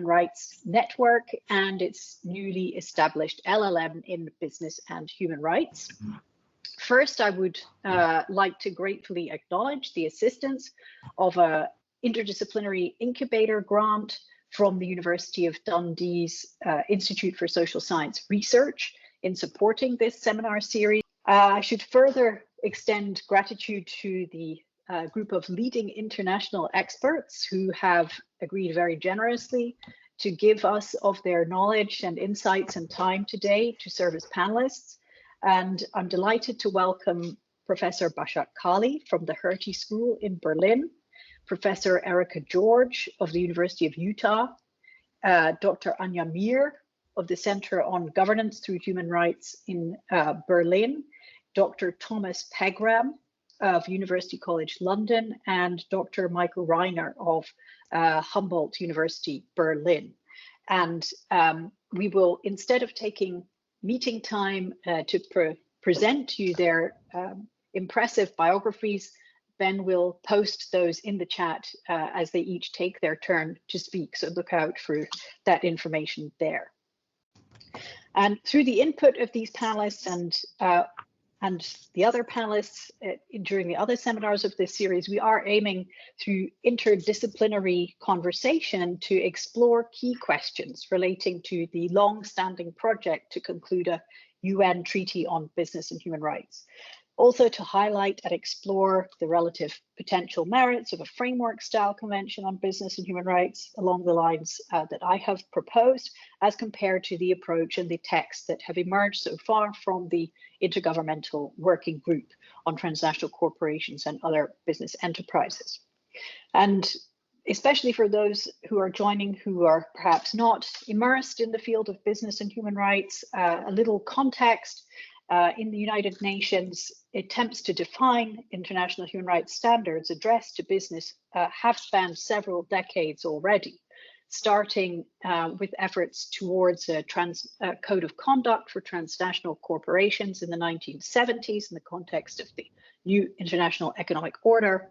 Human Rights Network and its newly established LLM in Business and Human Rights. First, I would like to gratefully acknowledge the assistance of an interdisciplinary incubator grant from the University of Dundee's Institute for Social Science Research in supporting this seminar series. I should further extend gratitude to the group of leading international experts who have agreed very generously to give us of their knowledge and insights and time today to serve as panelists. And I'm delighted to welcome Professor Başak from the Hertie School in Berlin, Professor Erika George of the University of Utah, Dr. Anja Mihr of the Center on Governance through Human Rights in Berlin, Dr. Thomas Pegram of University College London, and Dr. Michael Riegner of Humboldt University, Berlin. And we will, instead of taking meeting time to present to you their impressive biographies, Ben will post those in the chat as they each take their turn to speak. So look out for that information there. And through the input of these panelists and the other panelists during the other seminars of this series, we are aiming through interdisciplinary conversation to explore key questions relating to the long-standing project to conclude a UN Treaty on Business and Human Rights. Also to highlight and explore the relative potential merits of a framework-style convention on business and human rights along the lines that I have proposed, as compared to the approach and the texts that have emerged so far from the Intergovernmental Working Group on Transnational Corporations and Other Business Enterprises. And especially for those who are joining who are perhaps not immersed in the field of business and human rights, a little context. In the United Nations, attempts to define international human rights standards addressed to business have spanned several decades already, starting with efforts towards a code of conduct for transnational corporations in the 1970s in the context of the new international economic order,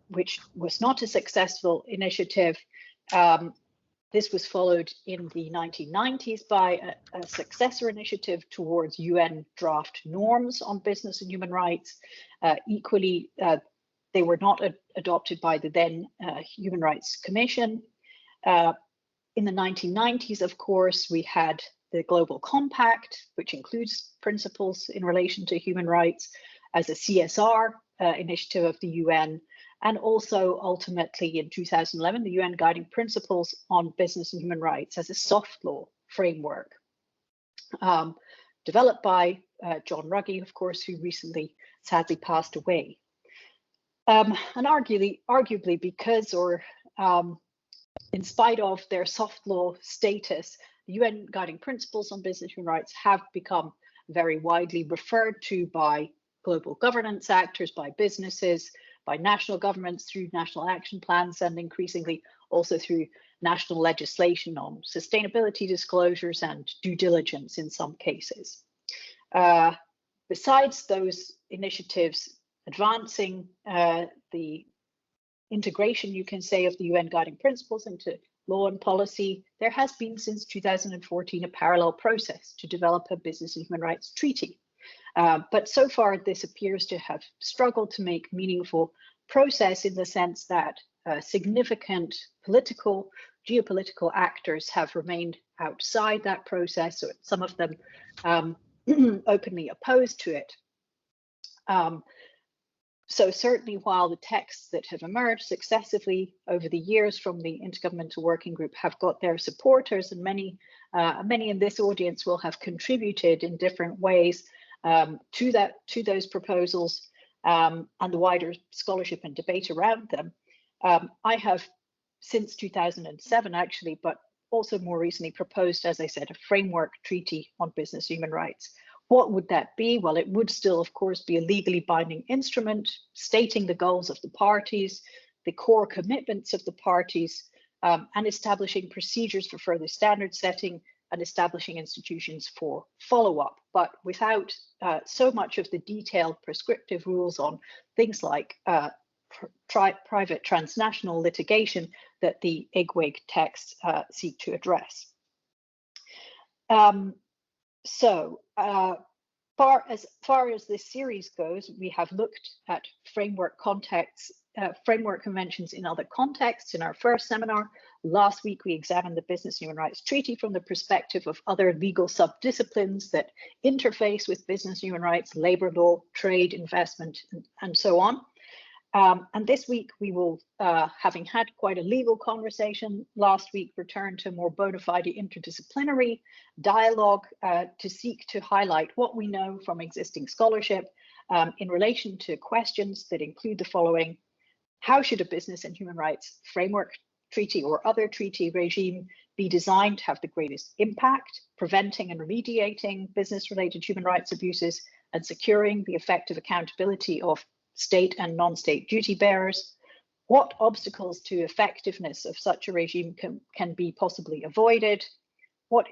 which was not a successful initiative. This was followed in the 1990s by a successor initiative towards UN draft norms on business and human rights. Equally, they were not adopted by the then Human Rights Commission. In the 1990s, of course, we had the Global Compact, which includes principles in relation to human rights as a CSR initiative of the UN. And also ultimately in 2011, the UN Guiding Principles on Business and Human Rights as a soft law framework, developed by John Ruggie, of course, who recently sadly passed away. And arguably because, or in spite of their soft law status, the UN Guiding Principles on Business and Human Rights have become very widely referred to by global governance actors, by businesses, by national governments through national action plans, and increasingly also through national legislation on sustainability disclosures and due diligence in some cases. Besides those initiatives advancing the integration, you can say, of the UN Guiding Principles into law and policy, there has been since 2014 a parallel process to develop a business and human rights treaty. But so far, this appears to have struggled to make meaningful process in the sense that significant political, geopolitical actors have remained outside that process, or some of them openly opposed to it. So certainly while the texts that have emerged successively over the years from the Intergovernmental Working Group have got their supporters, and many in this audience will have contributed in different ways to those proposals and the wider scholarship and debate around them. I have, since 2007 actually, but also more recently, proposed, as I said, a framework treaty on business human rights. What would that be? Well, it would still, of course, be a legally binding instrument stating the goals of the parties, the core commitments of the parties, and establishing procedures for further standard setting and establishing institutions for follow-up, but without so much of the detailed prescriptive rules on things like private transnational litigation that the IGWIG texts seek to address. As far as this series goes, we have looked at framework conventions in other contexts in our first seminar. Last week, we examined the Business Human Rights Treaty from the perspective of other legal subdisciplines that interface with business human rights, labor law, trade, investment, and so on. And this week, we will, having had quite a legal conversation last week, return to more bona fide interdisciplinary dialogue to seek to highlight what we know from existing scholarship in relation to questions that include the following. How should a business and human rights framework treaty or other treaty regime be designed to have the greatest impact, preventing and remediating business-related human rights abuses and securing the effective accountability of state and non-state duty bearers? What obstacles to effectiveness of such a regime can be possibly avoided? What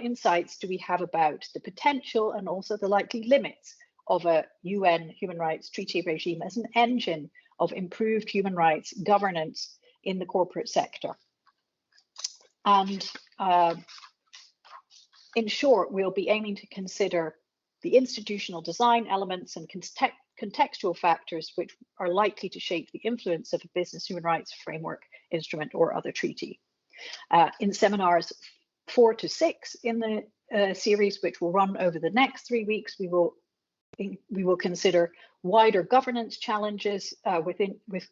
insights do we have about the potential and also the likely limits of a UN human rights treaty regime as an engine of improved human rights governance in the corporate sector? And in short, we'll be aiming to consider the institutional design elements and contextual factors which are likely to shape the influence of a business human rights framework, instrument, or other treaty. In seminars 4 to 6 in the series, which will run over the next 3 weeks, we will consider wider governance challenges with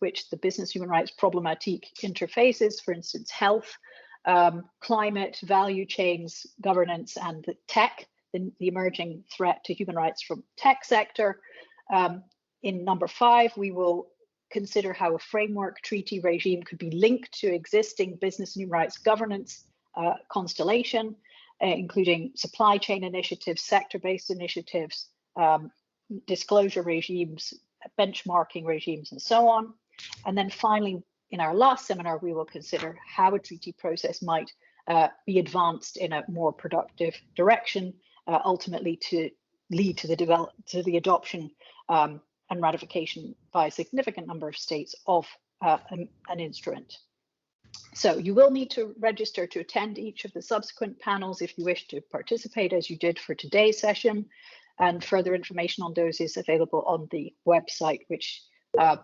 which the business human rights problematique interfaces, for instance, health, climate, value chains, governance, and the tech, the emerging threat to human rights from tech sector. In number 5, we will consider how a framework treaty regime could be linked to existing business human rights governance constellation, including supply chain initiatives, sector-based initiatives, disclosure regimes, benchmarking regimes, and so on. And then finally, in our last seminar, we will consider how a treaty process might be advanced in a more productive direction, ultimately to lead to the adoption and ratification by a significant number of states of an instrument. So you will need to register to attend each of the subsequent panels if you wish to participate, as you did for today's session. And further information on those is available on the website, which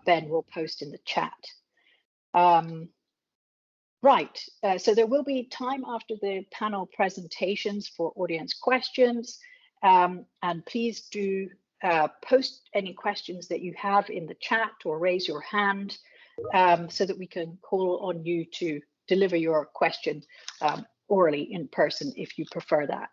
Ben will post in the chat. So there will be time after the panel presentations for audience questions. And please do post any questions that you have in the chat or raise your hand so that we can call on you to deliver your question orally in person if you prefer that.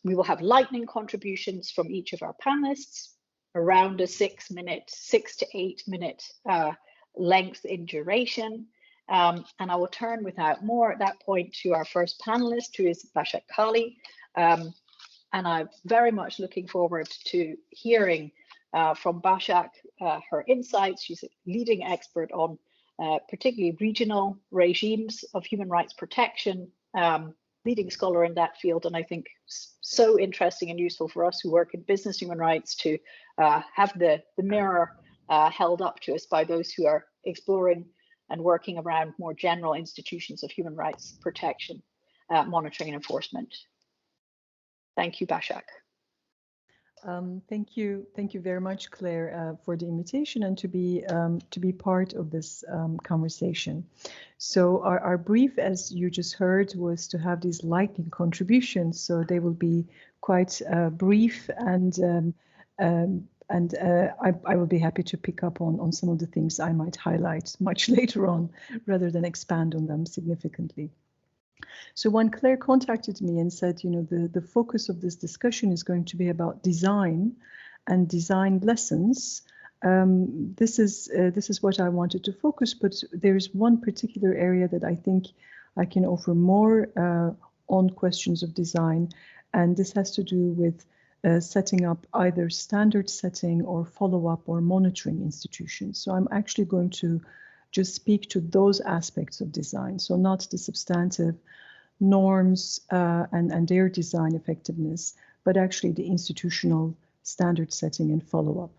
We will have lightning contributions from each of our panelists, around a 6 to 8 minute length in duration. And I will turn without more at that point to our first panelist, who is Başak. And I'm very much looking forward to hearing from Başak her insights. She's a leading expert on particularly regional regimes of human rights protection, leading scholar in that field, and I think so interesting and useful for us who work in business human rights to have the mirror held up to us by those who are exploring and working around more general institutions of human rights protection, monitoring and enforcement. Thank you, Başak. Thank you very much, Claire, for the invitation and to be part of this conversation. So our brief, as you just heard, was to have these lightning contributions. So they will be quite brief, and I will be happy to pick up on some of the things I might highlight much later on, rather than expand on them significantly. So when Claire contacted me and said, the focus of this discussion is going to be about design and design lessons, this is what I wanted to focus. But there is one particular area that I think I can offer more on questions of design, and this has to do with setting up either standard setting or follow-up or monitoring institutions. So I'm actually going to just speak to those aspects of design, so not the substantive norms and their design effectiveness, but actually the institutional standard setting and follow-up.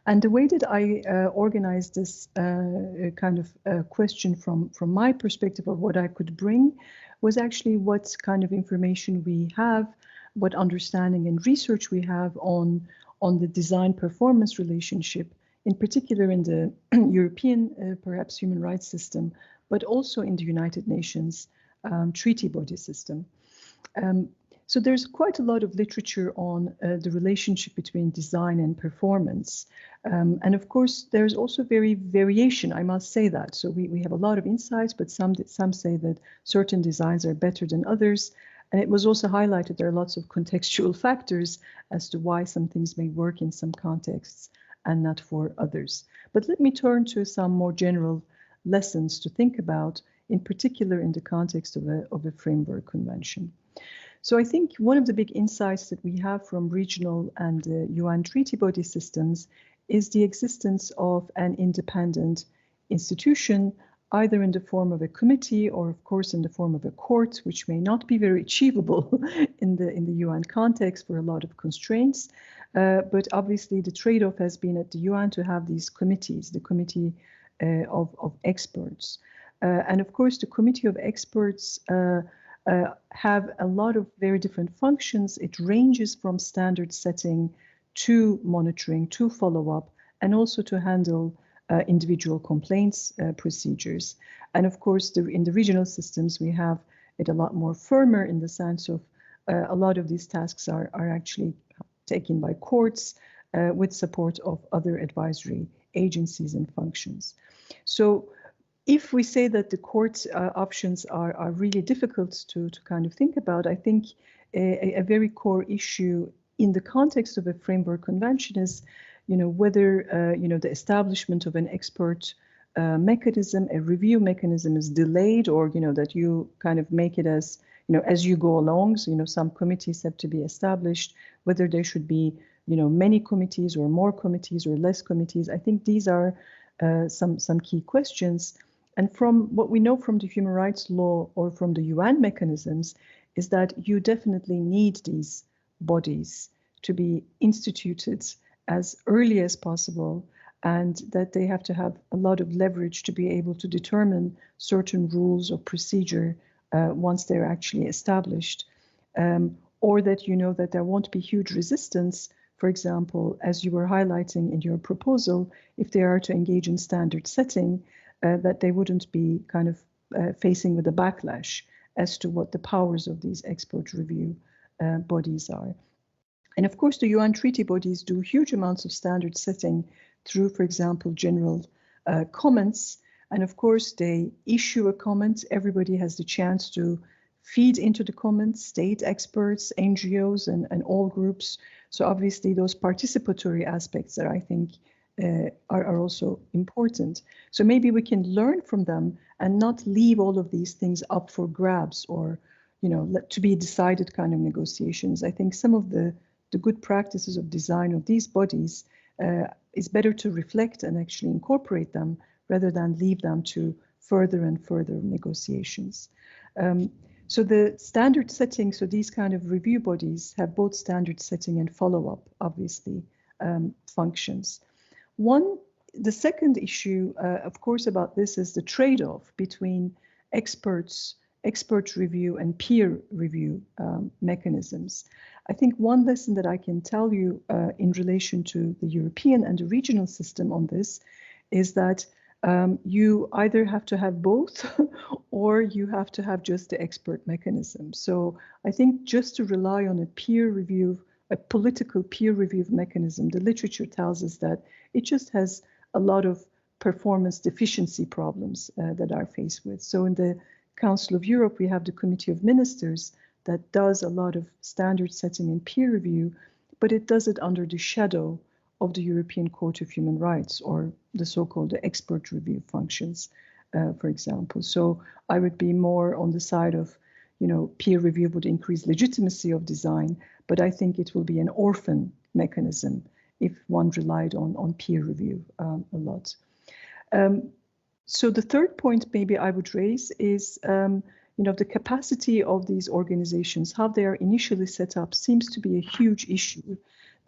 And the way that I organized this kind of question from my perspective of what I could bring was actually what kind of information we have, what understanding and research we have on the design-performance relationship, in particular in the European, perhaps, human rights system, but also in the United Nations treaty body system. So there's quite a lot of literature on the relationship between design and performance. And of course, there's also variation, I must say that. So we have a lot of insights, but some say that certain designs are better than others. And it was also highlighted there are lots of contextual factors as to why some things may work in some contexts and not for others. But let me turn to some more general lessons to think about, in particular in the context of a framework convention. So I think one of the big insights that we have from regional and UN treaty body systems is the existence of an independent institution, either in the form of a committee or, of course, in the form of a court, which may not be very achievable in the UN context for a lot of constraints. But obviously, the trade-off has been at the UN to have these committees, the committee of experts. And of course, the committee of experts have a lot of very different functions. It ranges from standard setting to monitoring, to follow-up, and also to handle individual complaints procedures. And of course, in the regional systems, we have it a lot more firmer in the sense of a lot of these tasks are actually taken by courts with support of other advisory agencies and functions. So if we say that the court options are really difficult to kind of think about, I think a very core issue in the context of a framework convention is, whether, the establishment of an expert mechanism, a review mechanism is delayed, or, that you kind of make it as, as you go along. So, some committees have to be established, whether there should be, many committees or more committees or less committees. I think these are some key questions. And from what we know from the human rights law or from the UN mechanisms is that you definitely need these bodies to be instituted as early as possible, and that they have to have a lot of leverage to be able to determine certain rules or procedure once they're actually established, or that that there won't be huge resistance, for example, as you were highlighting in your proposal, if they are to engage in standard setting, that they wouldn't be kind of facing with a backlash as to what the powers of these expert review bodies are. And of course, the UN treaty bodies do huge amounts of standard setting through, for example, general comments. And of course, they issue a comment. Everybody has the chance to feed into the comments, state experts, NGOs, and all groups. So obviously, those participatory aspects that I think are also important. So maybe we can learn from them and not leave all of these things up for grabs or, to be decided kind of negotiations. I think some of the good practices of design of these bodies is better to reflect and actually incorporate them rather than leave them to further and further negotiations. So the standard setting, so these kind of review bodies have both standard setting and follow-up, obviously, functions. The second issue, of course, about this is the trade-off between expert review and peer review mechanisms. I think one lesson that I can tell you in relation to the European and the regional system on this is that you either have to have both or you have to have just the expert mechanism. So I think just to rely on a peer review, a political peer review mechanism, the literature tells us that it just has a lot of performance deficiency problems that are faced with. So in the Council of Europe, we have the Committee of Ministers that does a lot of standard setting and peer review, but it does it under the shadow of the European Court of Human Rights, or the so-called expert review functions, for example. So I would be more on the side of, peer review would increase legitimacy of design, but I think it will be an orphan mechanism if one relied on peer review a lot. So the third point maybe I would raise is, the capacity of these organizations, how they are initially set up, seems to be a huge issue.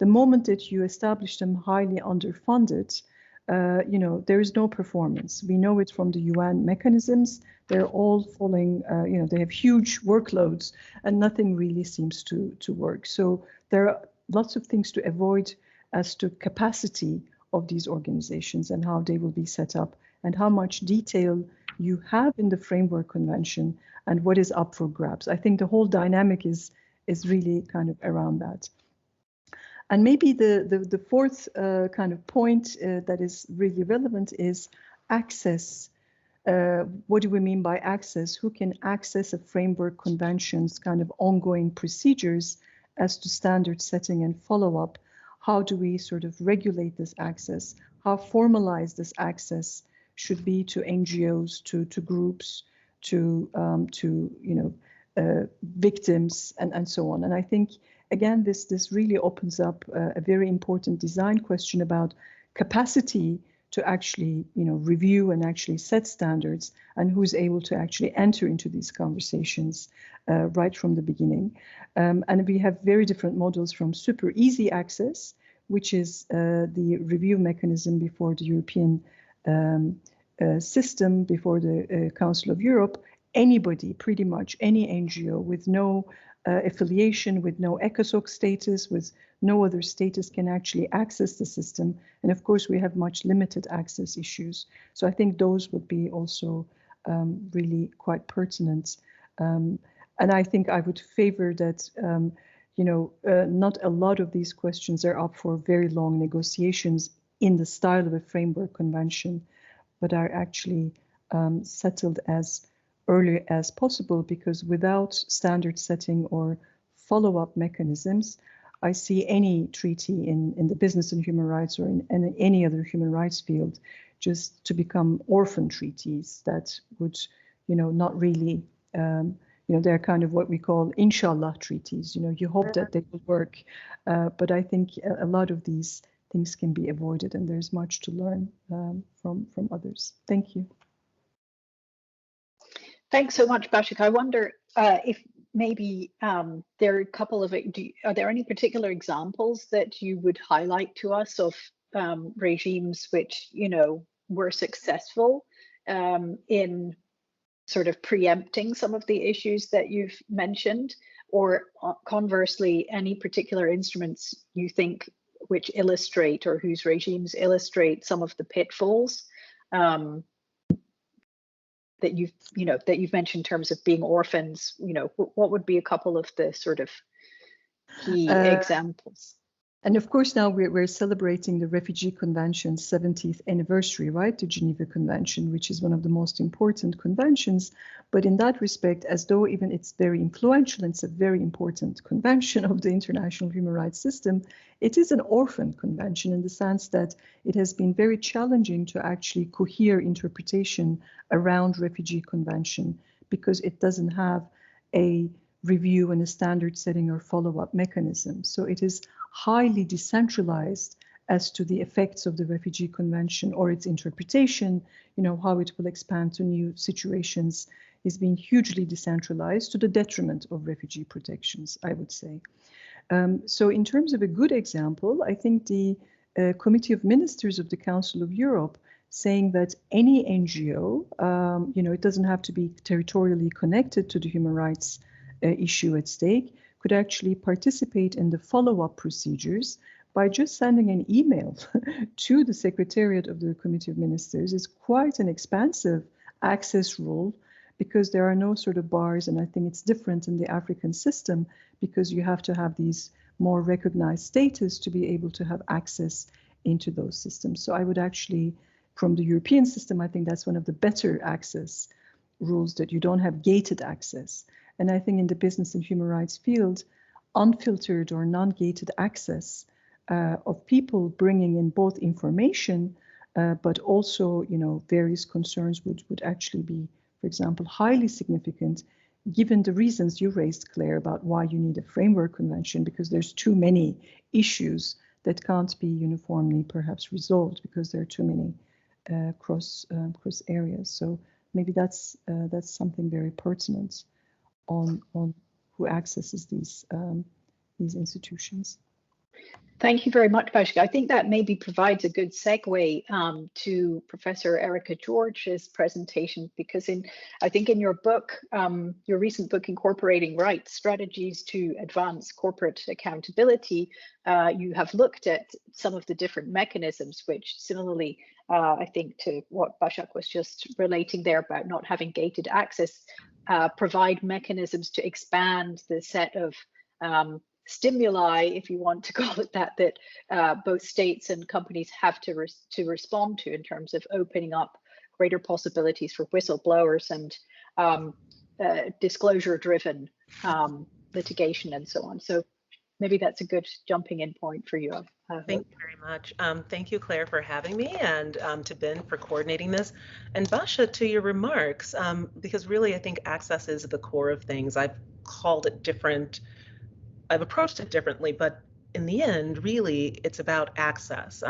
the moment that you establish them highly underfunded, there is no performance. We know it from the UN mechanisms. They're all falling, they have huge workloads and nothing really seems to work. So there are lots of things to avoid as to capacity of these organizations and how they will be set up and how much detail you have in the framework convention and what is up for grabs. I think the whole dynamic is really kind of around that. And maybe the fourth kind of point that is really relevant is access. What do we mean by access? Who can access a framework convention's kind of ongoing procedures as to standard setting and follow-up? How do we sort of regulate this access? How formalized this access should be to NGOs, to groups, to victims, and so on. And I think, again, this really opens up a very important design question about capacity to actually, review and actually set standards, and who's able to actually enter into these conversations right from the beginning. And we have very different models, from super easy access, which is the review mechanism before the European system, before the Council of Europe. Anybody, pretty much any NGO with no affiliation, with no ECOSOC status, with no other status, can actually access the system. And of course, we have much limited access issues. So I think those would be also really quite pertinent. And I think I would favor that, not a lot of these questions are up for very long negotiations in the style of a framework convention, but are actually settled as early as possible, because without standard setting or follow-up mechanisms, I see any treaty in the business and human rights or in any other human rights field just to become orphan treaties that would, not really, they're kind of what we call inshallah treaties. You hope that they will work, but I think a lot of these things can be avoided, and there's much to learn from others. Thank you. Thanks so much, Başak. I wonder if maybe there are a couple of, are there any particular examples that you would highlight to us of regimes which, were successful in sort of preempting some of the issues that you've mentioned, or conversely, any particular instruments you think which illustrate, or whose regimes illustrate, some of the pitfalls that you've mentioned in terms of being orphans? What would be a couple of the sort of key examples? And of course, now we're celebrating the Refugee Convention's 70th anniversary, right? The Geneva Convention, which is one of the most important conventions. But in that respect, as though even it's very influential, it's a very important convention of the international human rights system, it is an orphan convention in the sense that it has been very challenging to actually cohere interpretation around Refugee Convention, because it doesn't have a review and a standard setting or follow-up mechanism. So it is highly decentralized as to the effects of the Refugee Convention or its interpretation, how it will expand to new situations is being hugely decentralized to the detriment of refugee protections, I would say. So in terms of a good example, I think the Committee of Ministers of the Council of Europe saying that any NGO, it doesn't have to be territorially connected to the human rights issue at stake, could actually participate in the follow-up procedures by just sending an email to the Secretariat of the Committee of Ministers. Is quite an expansive access rule, because there are no sort of bars, and I think it's different in the African system, because you have to have these more recognized status to be able to have access into those systems. So I would actually, from the European system, I think that's one of the better access rules, that you don't have gated access. And I think in the business and human rights field, unfiltered or non-gated access of people bringing in both information, but also, various concerns would actually be, for example, highly significant, given the reasons you raised, Claire, about why you need a framework convention, because there's too many issues that can't be uniformly perhaps resolved because there are too many cross areas. So maybe that's something very pertinent on who accesses these institutions. Thank you very much, Başak. I think that maybe provides a good segue to Professor Erika George's presentation, because I think in your book, your recent book, Incorporating Rights, Strategies to Advance Corporate Accountability, you have looked at some of the different mechanisms, which similarly, I think to what Başak was just relating there about not having gated access, provide mechanisms to expand the set of stimuli, if you want to call it that, that both states and companies have to respond to in terms of opening up greater possibilities for whistleblowers and disclosure-driven litigation and so on. So maybe that's a good jumping in point for you. Thank you very much. Thank you, Claire, for having me, and to Ben for coordinating this. And Başak, to your remarks, because really I think access is the core of things. I've approached it differently, but in the end, really, it's about access.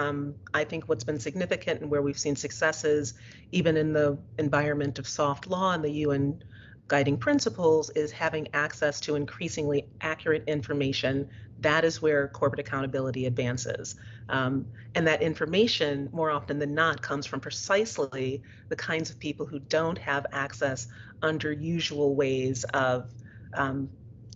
I think what's been significant and where we've seen successes, even in the environment of soft law and the UN guiding principles, is having access to increasingly accurate information. That is where corporate accountability advances. And that information, more often than not, comes from precisely the kinds of people who don't have access under usual ways of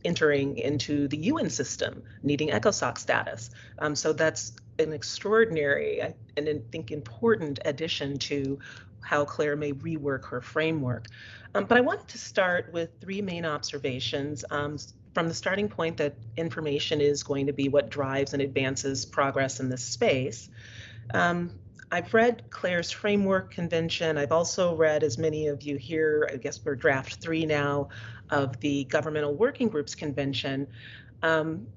entering into the UN system, needing ECOSOC status. So that's an extraordinary and I think important addition to how Claire may rework her framework. But I wanted to start with three main observations from the starting point that information is going to be what drives and advances progress in this space. I've read Claire's framework convention. I've also read, as many of you here, I guess we're draft 3 now, of the Governmental Working Groups Convention. And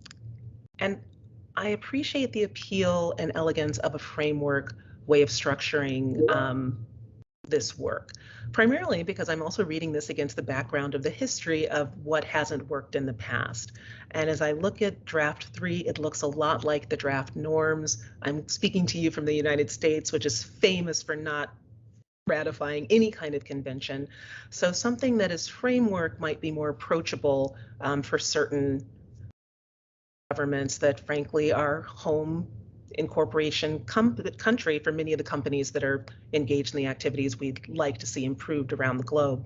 I appreciate the appeal and elegance of a framework way of structuring this work, primarily because I'm also reading this against the background of the history of what hasn't worked in the past. And as I look at draft 3, it looks a lot like the draft norms. I'm speaking to you from the United States, which is famous for not ratifying any kind of convention. So something that is framework might be more approachable for certain governments that frankly are home incorporation country for many of the companies that are engaged in the activities we'd like to see improved around the globe.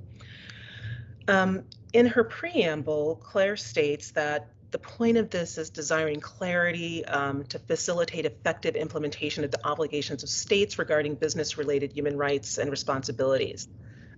In her preamble, Claire states that the point of this is desiring clarity to facilitate effective implementation of the obligations of states regarding business-related human rights and responsibilities.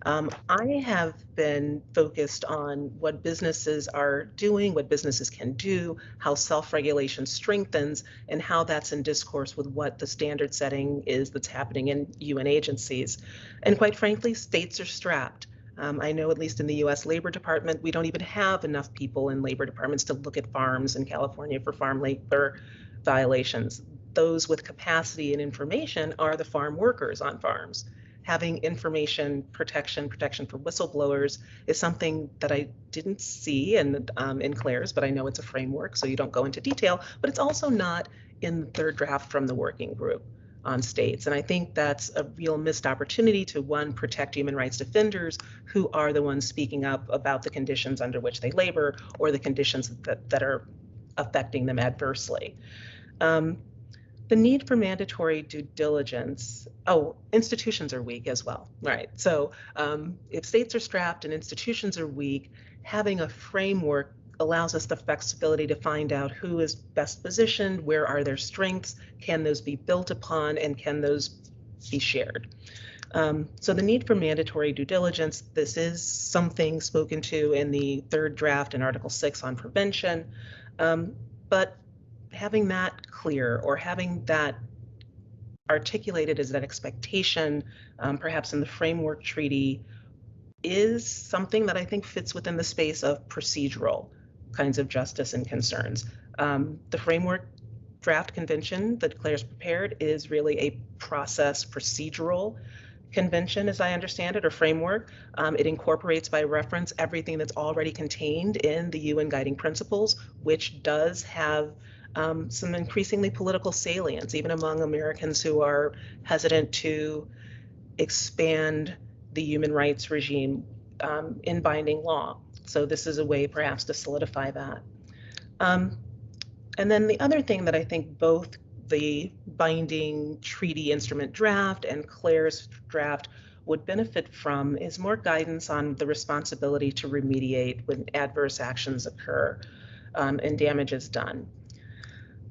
I have been focused on what businesses are doing, what businesses can do, how self-regulation strengthens, and how that's in discourse with what the standard setting is that's happening in UN agencies. And quite frankly, states are strapped. I know at least in the US Labor Department, we don't even have enough people in labor departments to look at farms in California for farm labor violations. Those with capacity and information are the farm workers on farms. Having information protection for whistleblowers is something that I didn't see in Claire's, but I know it's a framework, so you don't go into detail, but it's also not in the third draft from the working group on states. And I think that's a real missed opportunity to, one, protect human rights defenders who are the ones speaking up about the conditions under which they labor or the conditions that are affecting them adversely. The need for mandatory due diligence. Oh, institutions are weak as well, right? So if states are strapped and institutions are weak, having a framework allows us the flexibility to find out who is best positioned, where are their strengths, can those be built upon, and can those be shared? So the need for mandatory due diligence, this is something spoken to in the third draft in Article 6 on prevention, but having that clear or having that articulated as that expectation, perhaps in the framework treaty, is something that I think fits within the space of procedural kinds of justice and concerns. The framework draft convention that Claire's prepared is really a procedural convention, as I understand it, or framework. It incorporates by reference everything that's already contained in the UN guiding principles, which does have some increasingly political salience, even among Americans who are hesitant to expand the human rights regime in binding law. So this is a way perhaps to solidify that. And then the other thing that I think both the binding treaty instrument draft and Claire's draft would benefit from is more guidance on the responsibility to remediate when adverse actions occur and damage is done.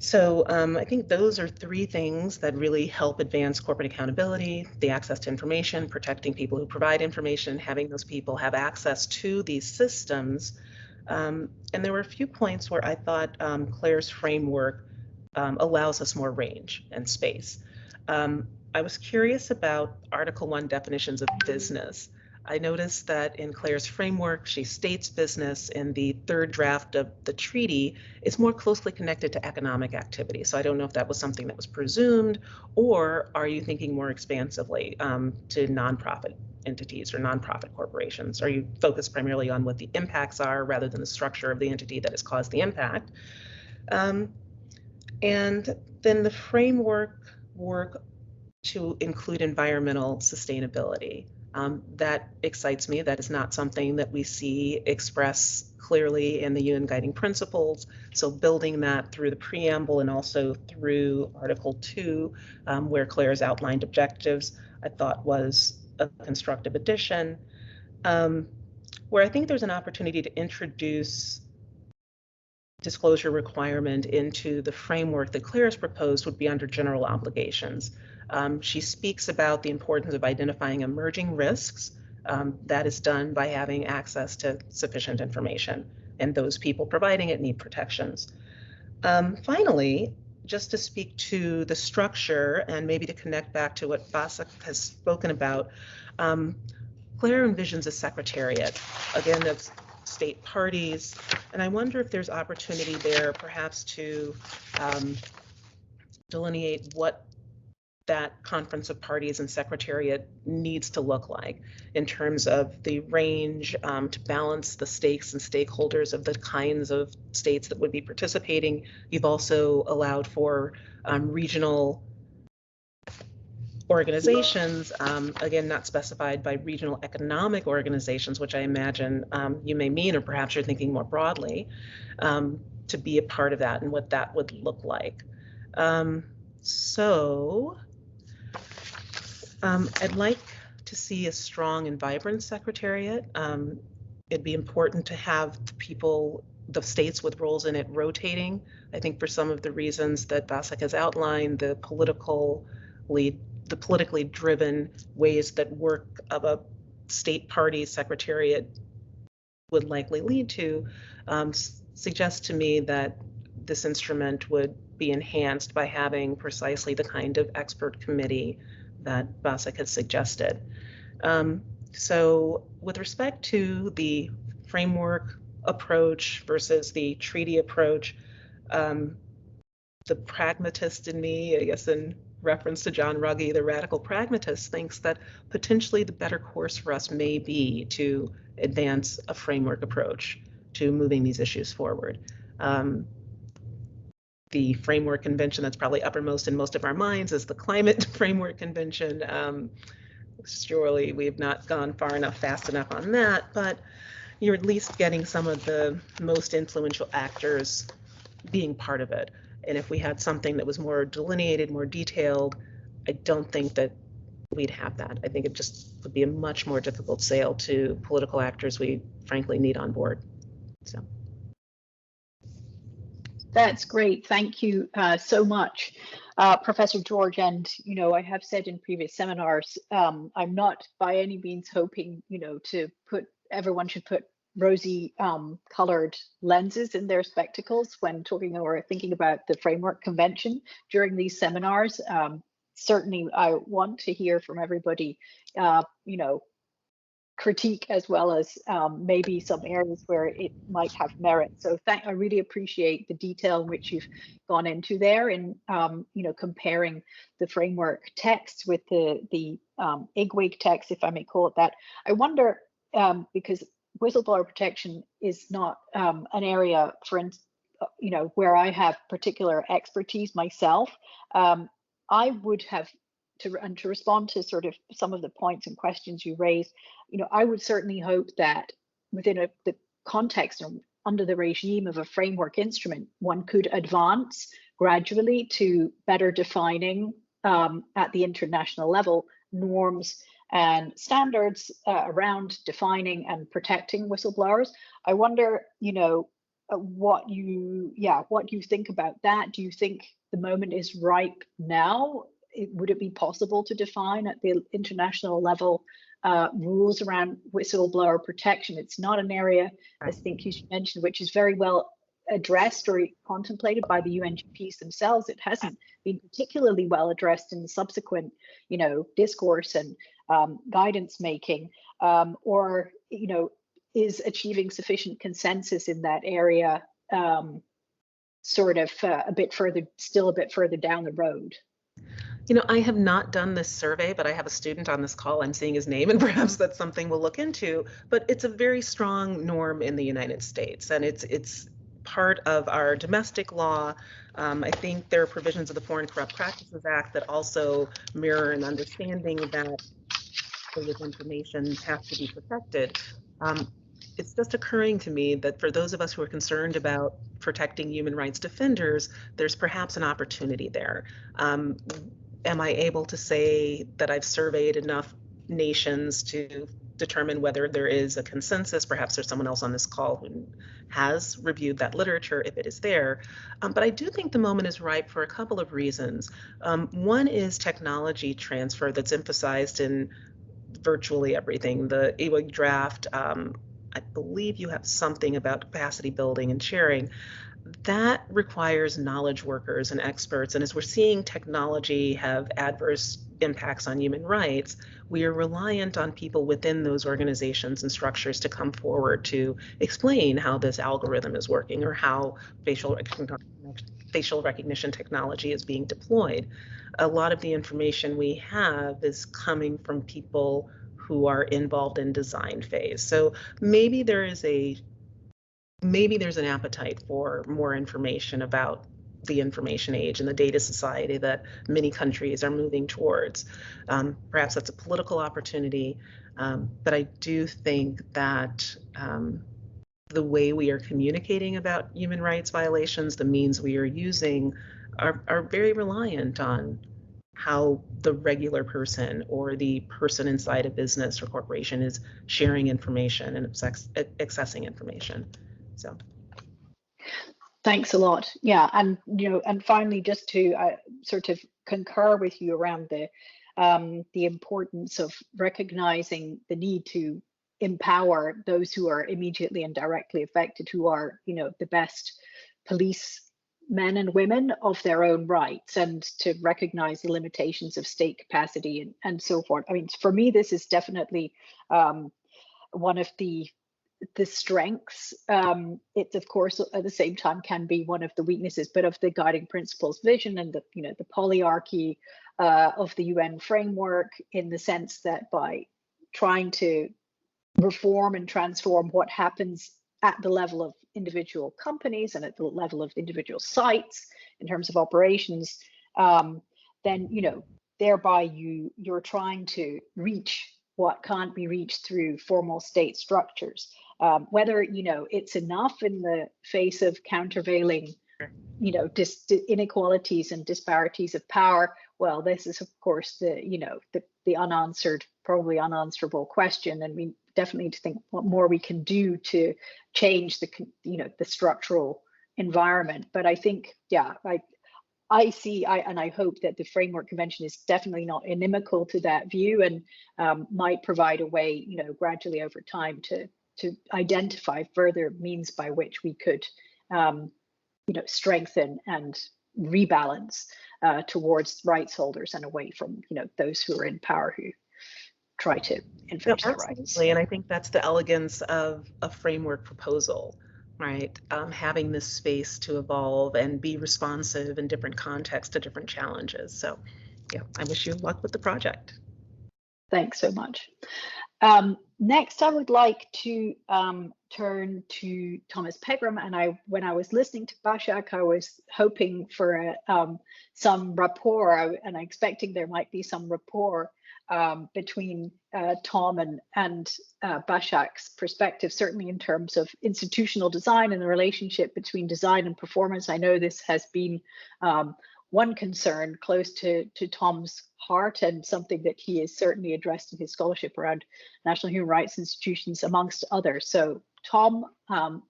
So I think those are three things that really help advance corporate accountability: the access to information, protecting people who provide information, having those people have access to these systems. And there were a few points where I thought Claire's framework allows us more range and space. I was curious about Article 1 definitions of business. I noticed that in Claire's framework, she states business in the third draft of the treaty is more closely connected to economic activity. So I don't know if that was something that was presumed, or are you thinking more expansively to nonprofit entities or nonprofit corporations? Are you focused primarily on what the impacts are rather than the structure of the entity that has caused the impact? And then the framework work to include environmental sustainability. That excites me. That is not something that we see expressed clearly in the UN Guiding Principles. So building that through the preamble and also through Article 2, where Claire's outlined objectives, I thought was a constructive addition. Where I think there's an opportunity to introduce disclosure requirement into the framework that Claire's proposed would be under general obligations. She speaks about the importance of identifying emerging risks. That is done by having access to sufficient information, and those people providing it need protections. Finally, just to speak to the structure and maybe to connect back to what Başak has spoken about, Claire envisions a secretariat, again, of state parties, and I wonder if there's opportunity there perhaps to delineate what that conference of parties and secretariat needs to look like in terms of the range to balance the stakes and stakeholders of the kinds of states that would be participating. You've also allowed for regional organizations, again, not specified by regional economic organizations, which I imagine you may mean, or perhaps you're thinking more broadly, to be a part of that and what that would look like. I'd like to see a strong and vibrant secretariat. It'd be important to have the people, the states with roles in it rotating. I think for some of the reasons that Başak has outlined, the politically driven ways that work of a state party secretariat would likely lead to, suggests to me that this instrument would be enhanced by having precisely the kind of expert committee that Başak has suggested. So with respect to the framework approach versus the treaty approach, the pragmatist in me, I guess in reference to John Ruggie, the radical pragmatist, thinks that potentially the better course for us may be to advance a framework approach to moving these issues forward. The framework convention that's probably uppermost in most of our minds is the Climate Framework Convention. Surely we've not gone far enough, fast enough on that, but you're at least getting some of the most influential actors being part of it. And if we had something that was more delineated, more detailed, I don't think that we'd have that. I think it just would be a much more difficult sale to political actors we frankly need on board. So. That's great. Thank you so much, Professor George. And, you know, I have said in previous seminars, I'm not by any means hoping, you know, to put, everyone should put rosy colored lenses in their spectacles when talking or thinking about the framework convention during these seminars. Certainly, I want to hear from everybody, you know, critique as well as maybe some areas where it might have merit. So I really appreciate the detail in which you've gone into there in you know, comparing the framework text with the IGWIG text, if I may call it that. I wonder, because whistleblower protection is not an area, for you know, where I have particular expertise myself. I would have to respond to sort of some of the points and questions you raised, you know, I would certainly hope that within the context under the regime of a framework instrument, one could advance gradually to better defining at the international level norms and standards around defining and protecting whistleblowers. I wonder, what you think about that. Do you think the moment is ripe now? Would it be possible to define at the international level rules around whistleblower protection? It's not an area, I think you mentioned, which is very well addressed or contemplated by the UNGPs themselves. It hasn't been particularly well addressed in the subsequent, discourse and guidance making, or is achieving sufficient consensus in that area still a bit further down the road? I have not done this survey, but I have a student on this call. I'm seeing his name, and perhaps that's something we'll look into. But it's a very strong norm in the United States, and it's part of our domestic law. I think there are provisions of the Foreign Corrupt Practices Act that also mirror an understanding that information has to be protected. It's just occurring to me that for those of us who are concerned about protecting human rights defenders, there's perhaps an opportunity there. Am I able to say that I've surveyed enough nations to determine whether there is a consensus? Perhaps there's someone else on this call who has reviewed that literature, if it is there. But I do think the moment is ripe for a couple of reasons. One is technology transfer that's emphasized in virtually everything. The EWG draft, I believe you have something about capacity building and sharing. That requires knowledge workers and experts. And as we're seeing technology have adverse impacts on human rights, we are reliant on people within those organizations and structures to come forward to explain how this algorithm is working or how facial recognition technology is being deployed. A lot of the information we have is coming from people who are involved in design phase. So maybe there's an appetite for more information about the information age and the data society that many countries are moving towards. Perhaps that's a political opportunity, but I do think that the way we are communicating about human rights violations, the means we are using, are very reliant on how the regular person or the person inside a business or corporation is sharing information and accessing information. So, thanks a lot. Yeah, and and finally, just to sort of concur with you around the importance of recognizing the need to empower those who are immediately and directly affected, who are the best police men and women of their own rights, and to recognize the limitations of state capacity and so forth. I mean, for me, this is definitely one of the strengths. It, of course, at the same time can be one of the weaknesses, but of the guiding principles vision and the polyarchy of the UN framework, in the sense that by trying to reform and transform what happens at the level of individual companies and at the level of individual sites in terms of operations, then thereby you're trying to reach what can't be reached through formal state structures. Whether it's enough in the face of countervailing inequalities and disparities of power, well, this is of course the unanswered, probably unanswerable question, and we definitely need to think what more we can do to change the structural environment. But I think, I see, and I hope that the Framework Convention is definitely not inimical to that view, and might provide a way, gradually over time to identify further means by which we could, strengthen and rebalance towards rights holders and away from, those who are in power who try to infringe their rights. And I think that's the elegance of a framework proposal, right? Having this space to evolve and be responsive in different contexts to different challenges. So yeah, I wish you luck with the project. Thanks so much. Next, I would like to turn to Thomas Pegram. And when I was listening to Başak, I was hoping for some rapport, and expecting there might be some rapport between Tom and Başak's perspective, certainly in terms of institutional design and the relationship between design and performance. I know this has been one concern close to Tom's heart, and something that he has certainly addressed in his scholarship around national human rights institutions, amongst others. So Tom,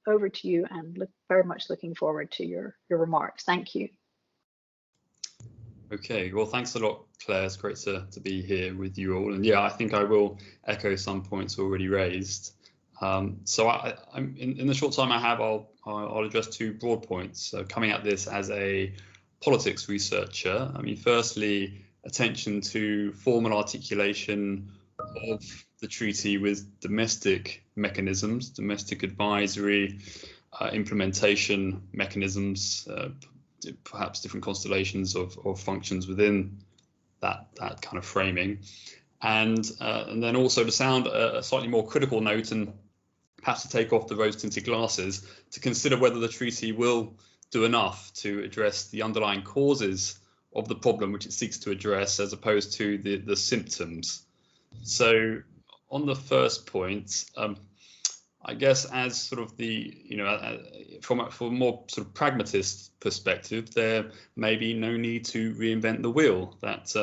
over to you, and very much looking forward to your remarks. Thank you. Okay, well, thanks a lot, Claire. It's great to be here with you all. And yeah, I think I will echo some points already raised. So I'm in the short time I have, I'll address two broad points. So coming at this as a politics researcher, I mean, firstly, attention to formal articulation of the treaty with domestic mechanisms, domestic advisory, implementation mechanisms, perhaps different constellations of functions within that kind of framing, and then also to sound a slightly more critical note, and perhaps to take off the rose-tinted glasses, to consider whether the treaty will do enough to address the underlying causes of the problem which it seeks to address, as opposed to the symptoms. So on the first point, I guess as sort of the, from a more sort of pragmatist perspective, there may be no need to reinvent the wheel, that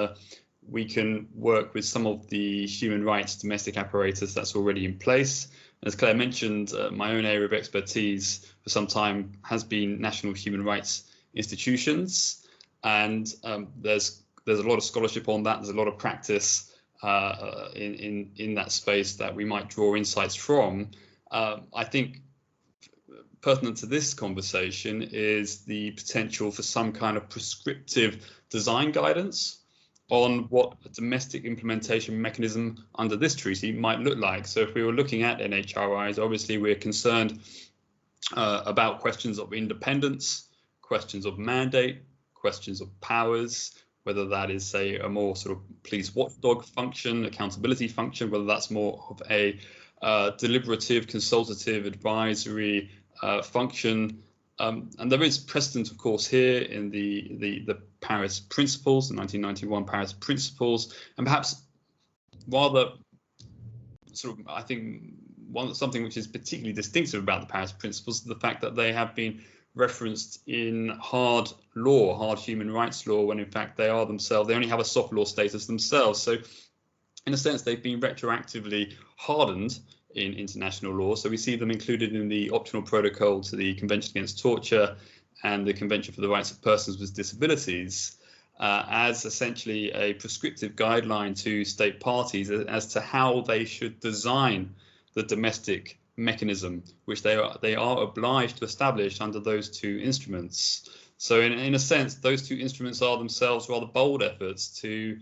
we can work with some of the human rights domestic apparatus that's already in place. As Claire mentioned, my own area of expertise for some time has been national human rights institutions, and there's a lot of scholarship on that. There's a lot of practice in that space that we might draw insights from. I think pertinent to this conversation is the potential for some kind of prescriptive design guidance on what a domestic implementation mechanism under this treaty might look like. So if we were looking at NHRIs, obviously we're concerned about questions of independence, questions of mandate, questions of powers, whether that is, say, a more sort of police watchdog function, accountability function, whether that's more of a deliberative, consultative, advisory function. And there is precedent, of course, here in the Paris Principles, the 1991 Paris Principles, and perhaps rather sort of, I think, something which is particularly distinctive about the Paris Principles is the fact that they have been referenced in hard law, hard human rights law, when in fact they are themselves, they only have a soft law status themselves. So in a sense, they've been retroactively hardened in international law. So we see them included in the optional protocol to the Convention Against Torture and the Convention for the Rights of Persons with Disabilities as essentially a prescriptive guideline to state parties as to how they should design the domestic mechanism, which they are obliged to establish under those two instruments. So in a sense, those two instruments are themselves rather bold efforts to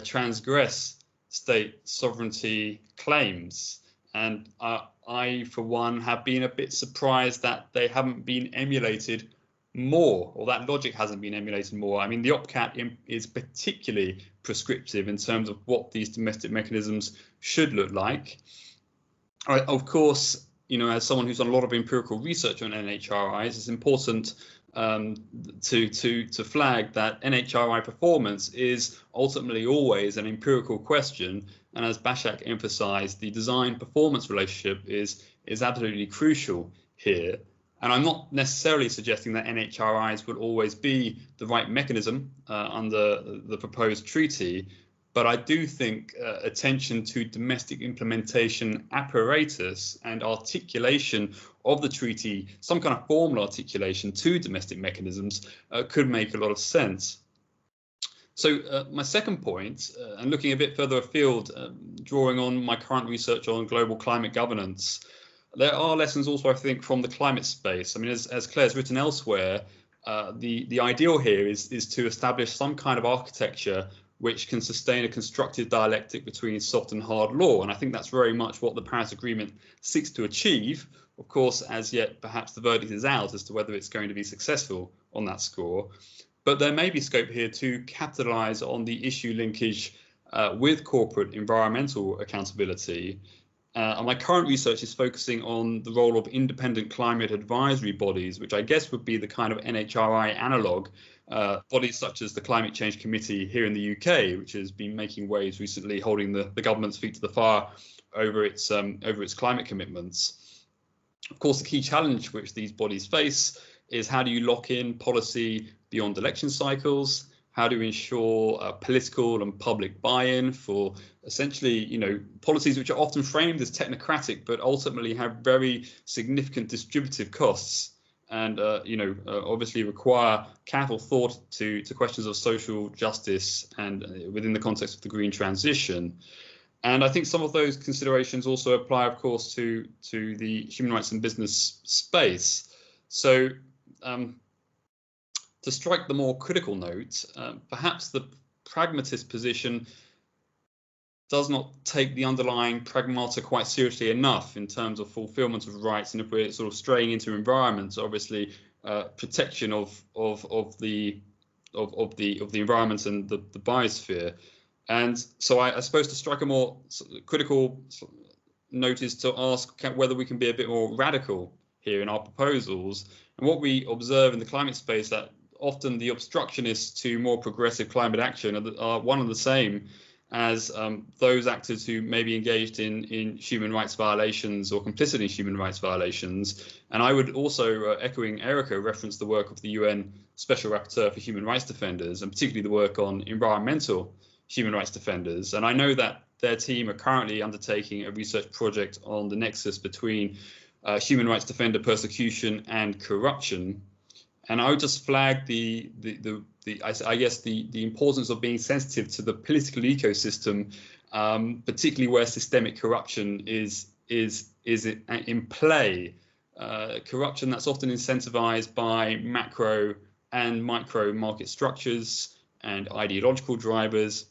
transgress state sovereignty claims. And I, for one, have been a bit surprised that they haven't been emulated more, or that logic hasn't been emulated more. I mean, the OPCAT is particularly prescriptive in terms of what these domestic mechanisms should look like. Of course, as someone who's done a lot of empirical research on NHRIs, it's important to flag that NHRI performance is ultimately always an empirical question. And as Başak emphasized, the design performance relationship is absolutely crucial here. And I'm not necessarily suggesting that NHRIs will always be the right mechanism under the proposed treaty, but I do think attention to domestic implementation apparatus and articulation of the treaty, some kind of formal articulation to domestic mechanisms could make a lot of sense. So my second point, and looking a bit further afield, drawing on my current research on global climate governance, there are lessons also, I think, from the climate space. I mean, as Claire's written elsewhere, the ideal here is to establish some kind of architecture which can sustain a constructive dialectic between soft and hard law. And I think that's very much what the Paris Agreement seeks to achieve. Of course, as yet, perhaps the verdict is out as to whether it's going to be successful on that score. But there may be scope here to capitalize on the issue linkage with corporate environmental accountability. And my current research is focusing on the role of independent climate advisory bodies, which I guess would be the kind of NHRI analog, bodies such as the Climate Change Committee here in the UK, which has been making waves recently, holding the government's feet to the fire over its climate commitments. Of course, the key challenge which these bodies face is how do you lock in policy beyond election cycles? How do we ensure political and public buy-in for essentially, policies which are often framed as technocratic, but ultimately have very significant distributive costs and, obviously require careful thought to questions of social justice and within the context of the green transition. And I think some of those considerations also apply, of course, to the human rights and business space. So, to strike the more critical note, perhaps the pragmatist position does not take the underlying pragmata quite seriously enough in terms of fulfillment of rights, and if we're sort of straying into environments, obviously protection of the environment and the biosphere. And so I suppose to strike a more critical note is to ask whether we can be a bit more radical here in our proposals. And what we observe in the climate space that often the obstructionists to more progressive climate action are one and the same as those actors who may be engaged in human rights violations or complicit in human rights violations. And I would also, echoing Erika, reference the work of the UN Special Rapporteur for Human Rights Defenders, and particularly the work on environmental human rights defenders. And I know that their team are currently undertaking a research project on the nexus between human rights defender persecution and corruption. And I would just flag the importance of being sensitive to the political ecosystem, particularly where systemic corruption is in play. Corruption that's often incentivized by macro and micro market structures and ideological drivers.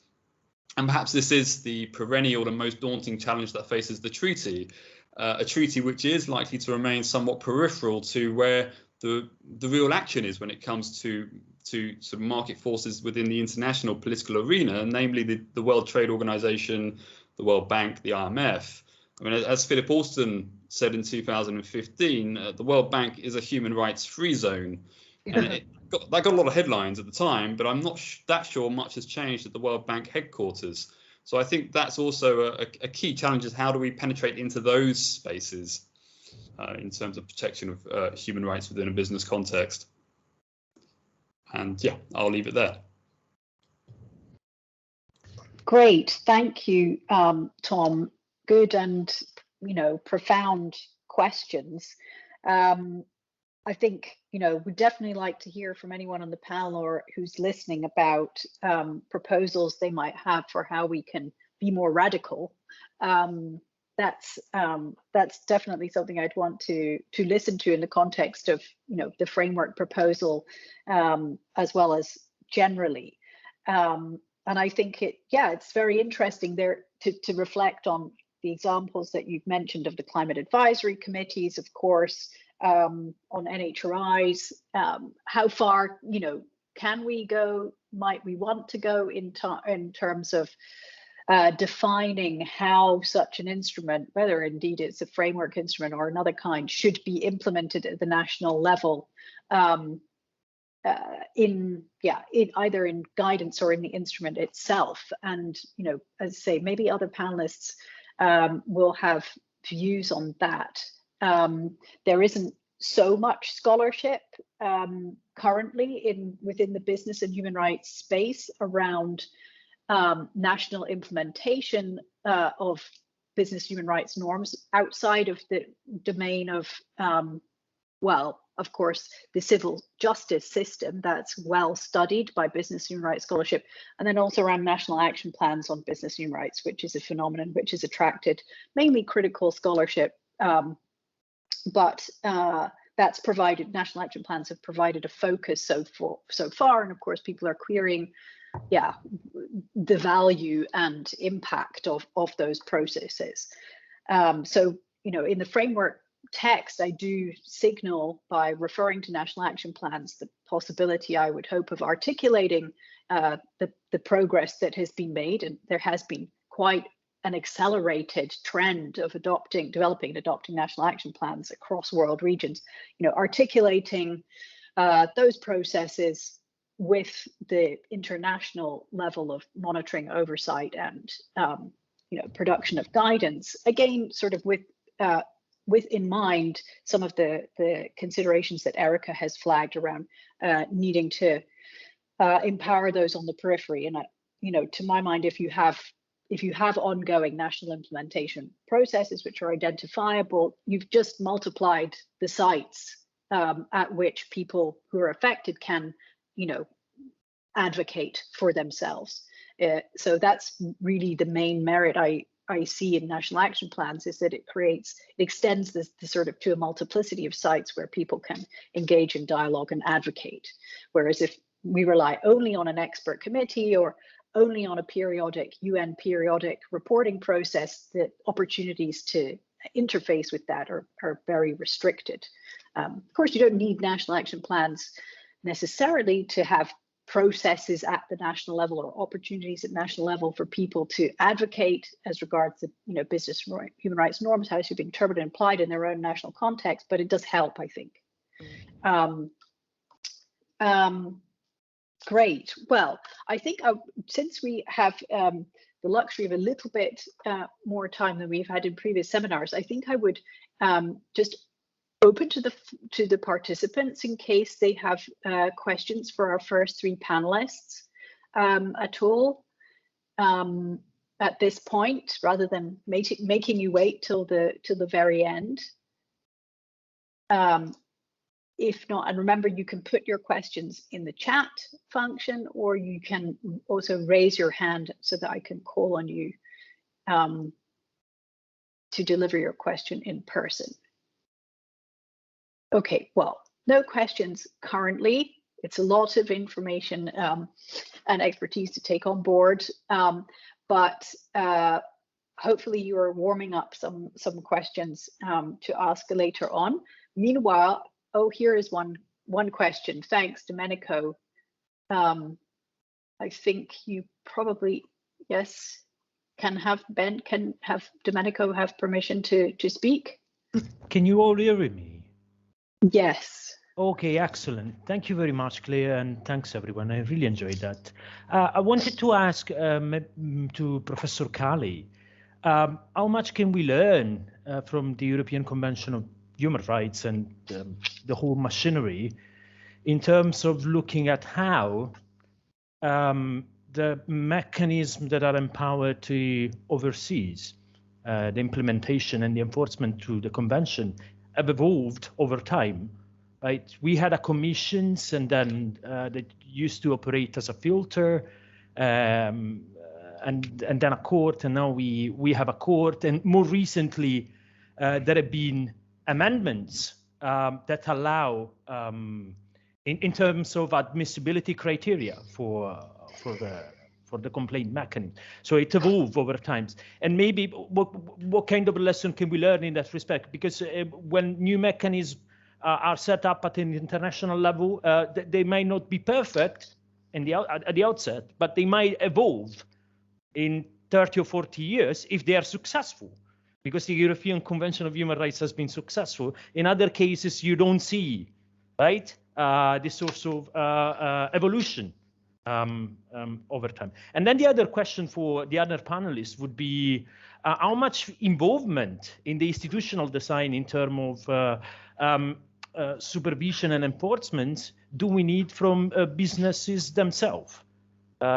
And perhaps this is the perennial and most daunting challenge that faces the treaty, a treaty which is likely to remain somewhat peripheral to where the real action is when it comes to sort of market forces within the international political arena, namely the World Trade Organization, the World Bank, the IMF. I mean, as Philip Alston said in 2015, the World Bank is a human rights free zone. And that got a lot of headlines at the time, but I'm not that sure much has changed at the World Bank headquarters. So I think that's also a key challenge, is how do we penetrate into those spaces in terms of protection of human rights within a business context. And yeah, I'll leave it there. Great, thank you, Tom. Good and profound questions. I think we'd definitely like to hear from anyone on the panel or who's listening about proposals they might have for how we can be more radical. That's definitely something I'd want to listen to in the context of the framework proposal, as well as generally. And I think it's very interesting there to reflect on the examples that you've mentioned of the climate advisory committees, of course, on NHRIs. How far can we go? Might we want to go in terms of defining how such an instrument, whether indeed it's a framework instrument or another kind, should be implemented at the national level, in either in guidance or in the instrument itself. And as I say, maybe other panelists will have views on that. There isn't so much scholarship currently within the business and human rights space around national implementation of business human rights norms outside of the domain of, of course, the civil justice system that's well studied by business human rights scholarship, and then also around national action plans on business human rights, which is a phenomenon which has attracted mainly critical scholarship. But that's provided, national action plans have provided a focus so far, and of course people are querying the value and impact of those processes. So in the framework text, I do signal by referring to national action plans the possibility, I would hope, of articulating the progress that has been made, and there has been quite an accelerated trend of developing and adopting national action plans across world regions, articulating those processes with the international level of monitoring, oversight, and production of guidance. Again, sort of with in mind some of the considerations that Erika has flagged around needing to empower those on the periphery. And to my mind, if you have ongoing national implementation processes which are identifiable, you've just multiplied the sites at which people who are affected can, advocate for themselves. So that's really the main merit I see in national action plans, is that it extends this sort of to a multiplicity of sites where people can engage in dialogue and advocate. Whereas if we rely only on an expert committee or only on a UN periodic reporting process, the opportunities to interface with that are very restricted. Of course, you don't need national action plans necessarily to have processes at the national level or opportunities at national level for people to advocate as regards to business human rights norms, how to be interpreted and applied in their own national context, but it does help, I think. Great. Well, I think since we have the luxury of a little bit more time than we've had in previous seminars, I think I would just open to the participants in case they have questions for our first three panelists at all at this point, rather than making you wait till the very end. If not, and remember, you can put your questions in the chat function, or you can also raise your hand so that I can call on you to deliver your question in person. Okay, well, no questions currently. It's a lot of information and expertise to take on board, but hopefully you are warming up some questions to ask later on. Meanwhile, here is one question. Thanks, Domenico. I think you probably, yes, can have Domenico have permission to speak? Can you all hear me? Yes. Okay, excellent. Thank you very much, Claire, and thanks everyone. I really enjoyed that. I wanted to ask to Professor Çalı, how much can we learn from the European Convention of Human Rights and the whole machinery in terms of looking at how the mechanisms that are empowered to oversee the implementation and the enforcement to the convention have evolved over time, right? We had a commissions, and then that used to operate as a filter, and then a court, and now we have a court, and more recently there have been amendments that allow, in terms of admissibility criteria for the complaint mechanism. So it evolved over time. And maybe what kind of lesson can we learn in that respect? Because when new mechanisms are set up at an international level, they may not be perfect at the outset, but they might evolve in 30 or 40 years if they are successful. Because the European Convention of Human Rights has been successful. In other cases, you don't see, right, this sort of evolution over time. And then the other question for the other panelists would be how much involvement in the institutional design in terms of supervision and enforcement do we need from businesses themselves?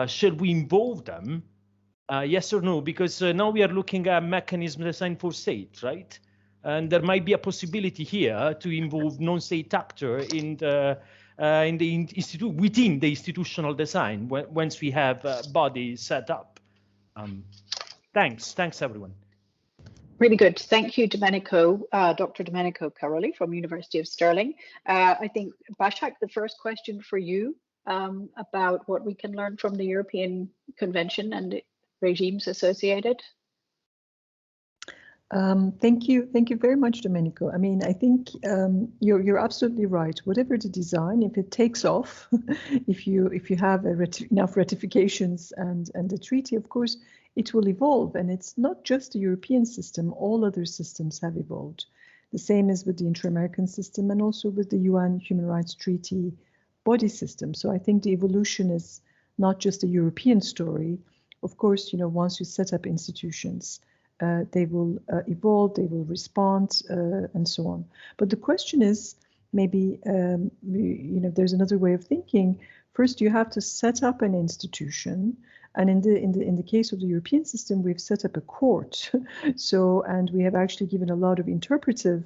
Should we involve them? Yes or no? Because now we are looking at mechanisms designed for states, right? And there might be a possibility here to involve non-state actors within the institutional design once we have bodies set up. Thanks everyone. Really good. Thank you, Domenico, Dr. Domenico Caroli from University of Stirling. I think, Başak, the first question for you about what we can learn from the European Convention and regimes associated. Thank you very much, Domenico. I mean, I think you're absolutely right. Whatever the design, if it takes off, if you have enough ratifications and the treaty, of course, it will evolve. And it's not just the European system, all other systems have evolved. The same is with the inter-American system and also with the UN Human Rights Treaty body system. So I think the evolution is not just a European story. Of course, once you set up institutions, they will evolve, they will respond, and so on. But the question is, maybe, there's another way of thinking. First, you have to set up an institution, and in the case of the European system, we've set up a court. And we have actually given a lot of interpretive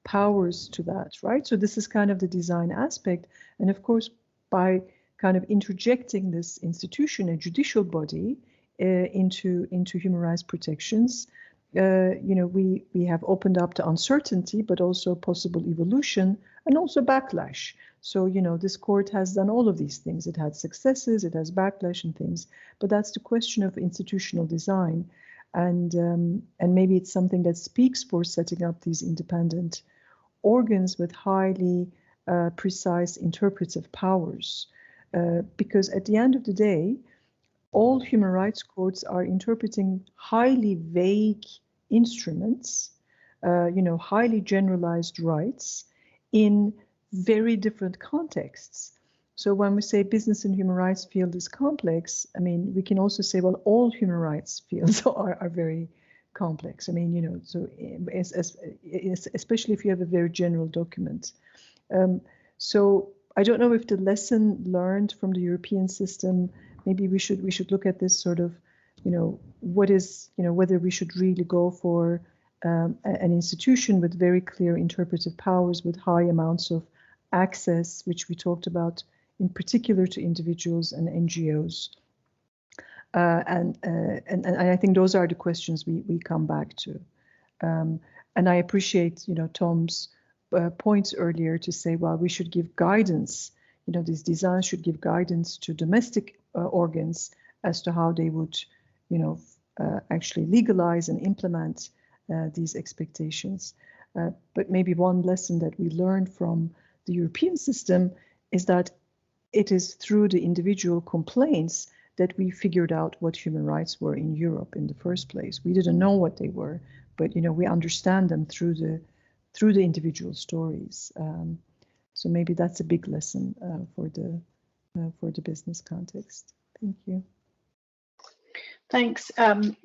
powers to that, right? So this is kind of the design aspect, and of course, by kind of interjecting this institution, a judicial body, into human rights protections, we have opened up to uncertainty, but also possible evolution and also backlash. So, this court has done all of these things. It had successes, it has backlash and things, but that's the question of institutional design. And maybe it's something that speaks for setting up these independent organs with highly precise interpretive powers. Because at the end of the day, all human rights courts are interpreting highly vague instruments, highly generalized rights in very different contexts. So when we say business and human rights field is complex, I mean, we can also say, well, all human rights fields are very complex. I mean, so especially if you have a very general document. So I don't know if the lesson learned from the European system, maybe we should look at this sort of, what is, whether we should really go for an institution with very clear interpretive powers, with high amounts of access, which we talked about in particular to individuals and NGOs. And I think those are the questions we come back to. And I appreciate, Tom's points earlier to say, well, we should give guidance, these designs should give guidance to domestic organs as to how they would, actually legalize and implement these expectations. But maybe one lesson that we learned from the European system is that it is through the individual complaints that we figured out what human rights were in Europe in the first place. We didn't know what they were, but we understand them through the individual stories. So maybe that's a big lesson for the business context. Thank you. Thanks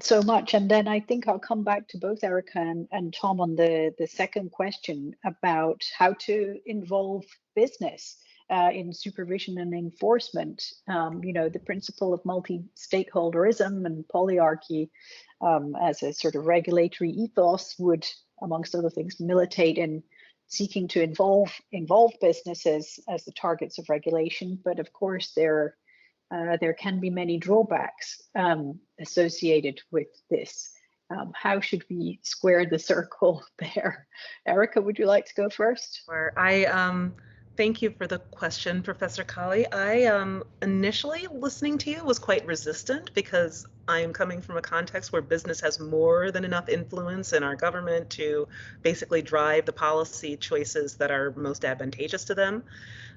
so much. And then I think I'll come back to both Erika and Tom on the second question about how to involve business in supervision and enforcement. The principle of multi-stakeholderism and polyarchy as a sort of regulatory ethos would, amongst other things, militate in seeking to involve businesses as the targets of regulation. But of course, there can be many drawbacks associated with this. How should we square the circle there? Erika, would you like to go first? Sure. Thank you for the question, Professor Çalı. I initially listening to you was quite resistant because I am coming from a context where business has more than enough influence in our government to basically drive the policy choices that are most advantageous to them.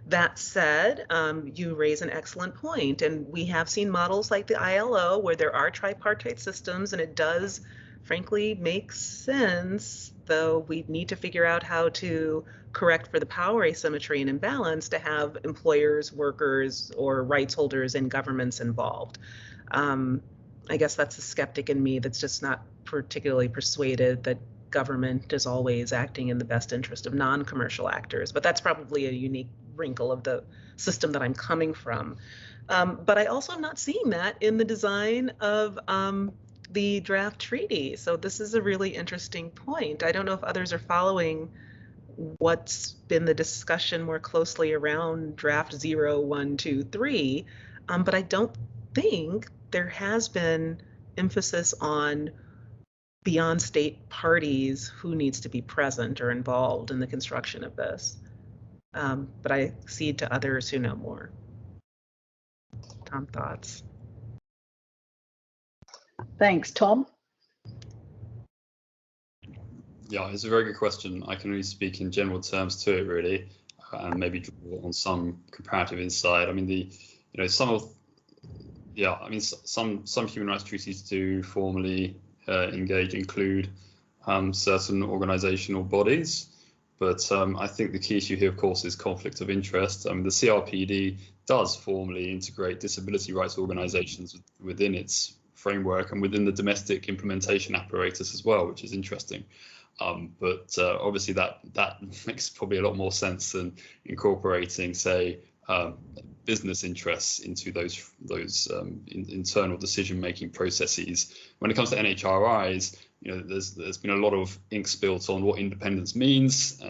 That said, you raise an excellent point, and we have seen models like the ILO where there are tripartite systems, and it does frankly make sense, though we need to figure out how to correct for the power asymmetry and imbalance to have employers, workers, or rights holders and governments involved. I guess that's the skeptic in me that's just not particularly persuaded that government is always acting in the best interest of non-commercial actors, but that's probably a unique wrinkle of the system that I'm coming from. But I also am not seeing that in the design of the draft treaty. So this is a really interesting point. I don't know if others are following what's been the discussion more closely around draft 0, 1, 2, 3, but I don't think there has been emphasis on beyond state parties who needs to be present or involved in the construction of this. But I cede to others who know more. Tom, thoughts? Thanks, Tom. Yeah, it's a very good question. I can only speak in general terms to it, really, and maybe draw on some comparative insight. I mean, some of Yeah, I mean, some human rights treaties do formally include certain organizational bodies, but I think the key issue here, of course, is conflict of interest. I mean, the CRPD does formally integrate disability rights organizations within its framework and within the domestic implementation apparatus as well, which is interesting. But obviously that makes probably a lot more sense than incorporating, say, business interests into those internal decision-making processes. When it comes to NHRIs, there's been a lot of ink spilt on what independence means.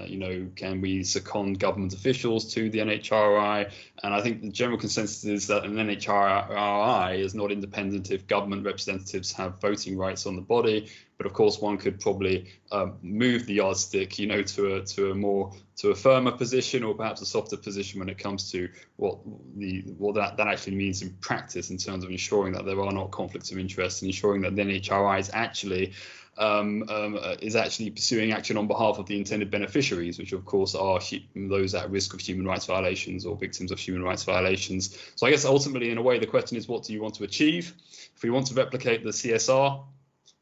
Can we second government officials to the NHRI? And I think the general consensus is that an NHRI is not independent if government representatives have voting rights on the body. But of course, one could probably move the yardstick, to a firmer position, or perhaps a softer position when it comes to what that actually means in practice in terms of ensuring that there are not conflicts of interest and ensuring that the NHRI is actually pursuing action on behalf of the intended beneficiaries, which of course are those at risk of human rights violations or victims of human rights violations. So I guess ultimately, in a way, the question is, what do you want to achieve? If we want to replicate the CSR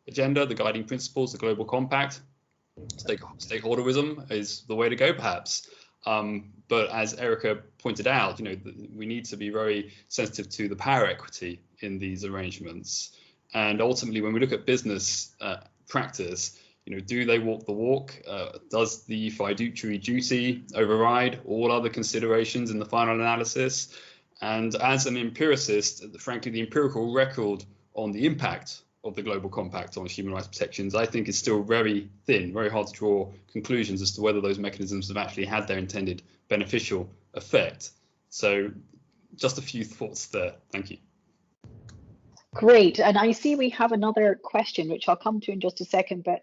agenda, the guiding principles, the global compact, stakeholderism is the way to go, perhaps. But as Erika pointed out, we need to be very sensitive to the power equity in these arrangements. And ultimately, when we look at business practice, do they walk the walk? Does the fiduciary duty override all other considerations in the final analysis? And as an empiricist, frankly, the empirical record on the impact of the global compact on human rights protections, I think, is still very thin, very hard to draw conclusions as to whether those mechanisms have actually had their intended beneficial effect. So just a few thoughts there. Thank you. Great. And I see we have another question, which I'll come to in just a second. But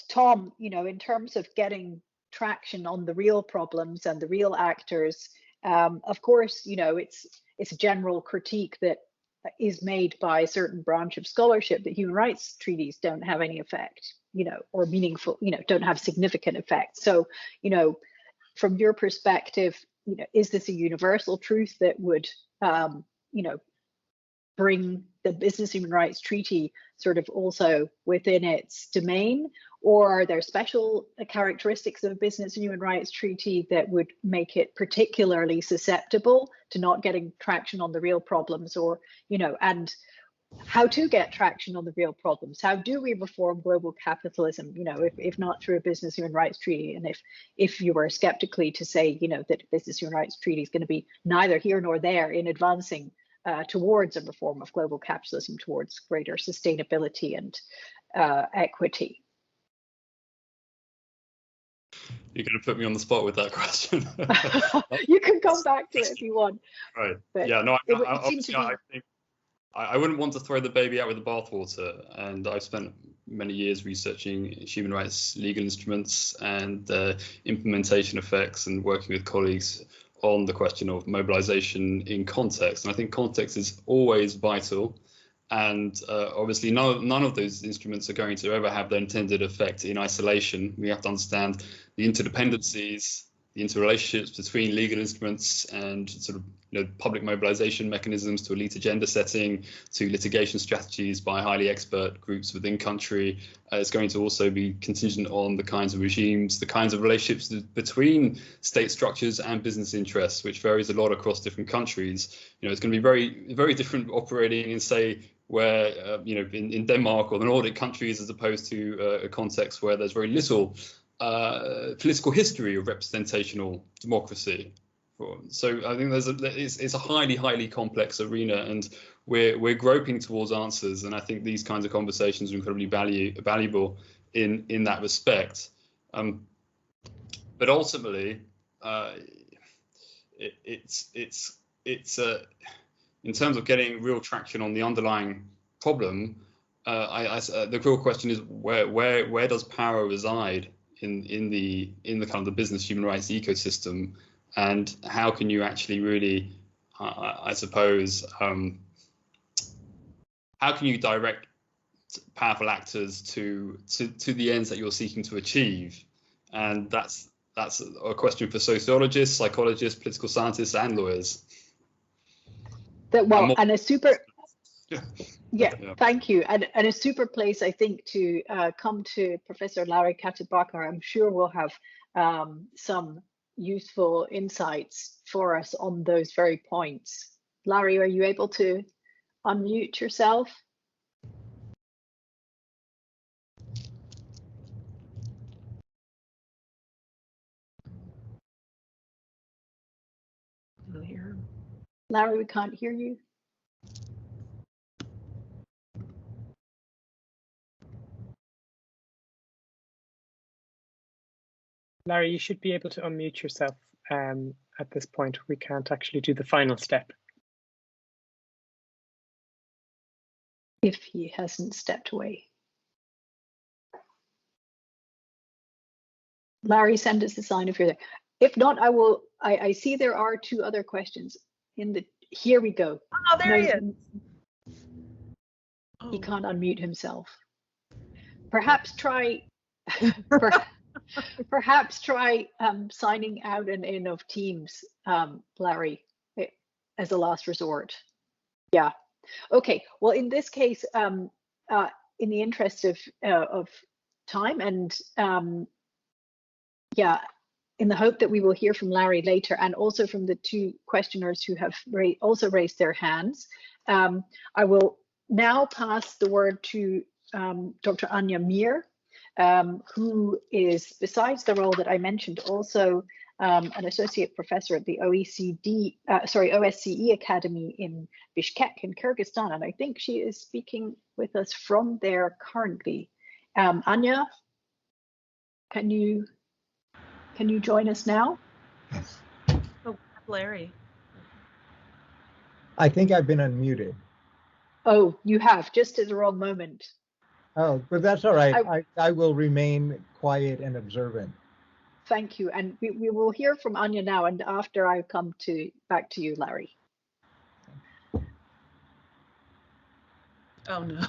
Tom, in terms of getting traction on the real problems and the real actors, of course, it's a general critique that is made by a certain branch of scholarship that human rights treaties don't have any effect, or meaningful, don't have significant effect. So, from your perspective, is this a universal truth that would, bring the Business Human Rights Treaty sort of also within its domain? Or are there special characteristics of a Business and Human Rights Treaty that would make it particularly susceptible to not getting traction on the real problems? Or, and how to get traction on the real problems? How do we reform global capitalism, if not through a Business Human Rights Treaty? And if you were skeptically to say, that Business Human Rights Treaty is going to be neither here nor there in advancing towards a reform of global capitalism, towards greater sustainability and equity. You're going to put me on the spot with that question. You can come back to it if you want. Right. But yeah. No. I wouldn't want to throw the baby out with the bathwater. And I've spent many years researching human rights legal instruments and implementation effects, and working with colleagues on the question of mobilization in context. And I think context is always vital. And obviously, none of those instruments are going to ever have their intended effect in isolation. We have to understand the interdependencies, the interrelationships between legal instruments and sort of public mobilization mechanisms, to elite agenda setting, to litigation strategies by highly expert groups within country. It's going to also be contingent on the kinds of regimes, the kinds of relationships between state structures and business interests, which varies a lot across different countries. It's going to be very, very different operating in, say, where in Denmark or the Nordic countries, as opposed to a context where there's very little political history of representational democracy. So I think it's a highly, highly complex arena, and we're groping towards answers. And I think these kinds of conversations are incredibly valuable in that respect. But ultimately, it's in terms of getting real traction on the underlying problem. The real question is where does power reside in the kind of the business human rights ecosystem, and how can you actually really, I suppose, how can you direct powerful actors to the ends that you're seeking to achieve? And that's a question for sociologists, psychologists, political scientists, and lawyers. Well, and a super. Yeah. Yeah, thank you. And a super place, I think, to come to Professor Larry Kattebacher. I'm sure we'll have some useful insights for us on those very points. Larry, are you able to unmute yourself? Larry, we can't hear you. Larry, you should be able to unmute yourself at this point. We can't actually do the final step. If he hasn't stepped away. Larry, send us a sign if you're there. If not, I will. I see there are two other questions in the. Here we go. Oh, there he is. He can't unmute himself. Perhaps try. Perhaps try signing out and in of Teams, Larry, as a last resort. Yeah. Okay. Well, in this case, in the interest of time and yeah, in the hope that we will hear from Larry later and also from the two questioners who have also raised their hands, I will now pass the word to Dr. Anja Mihr, who is, besides the role that I mentioned, also an associate professor at the OSCE Academy in Bishkek in Kyrgyzstan, and I think she is speaking with us from there currently. Anja, can you join us now? Yes. Oh, Larry. I think I've been unmuted. Oh, you have, just at the wrong moment. Oh, but that's all right. I will remain quiet and observant. Thank you. And we will hear from Anja now, and after I come back to you, Larry. Oh, no.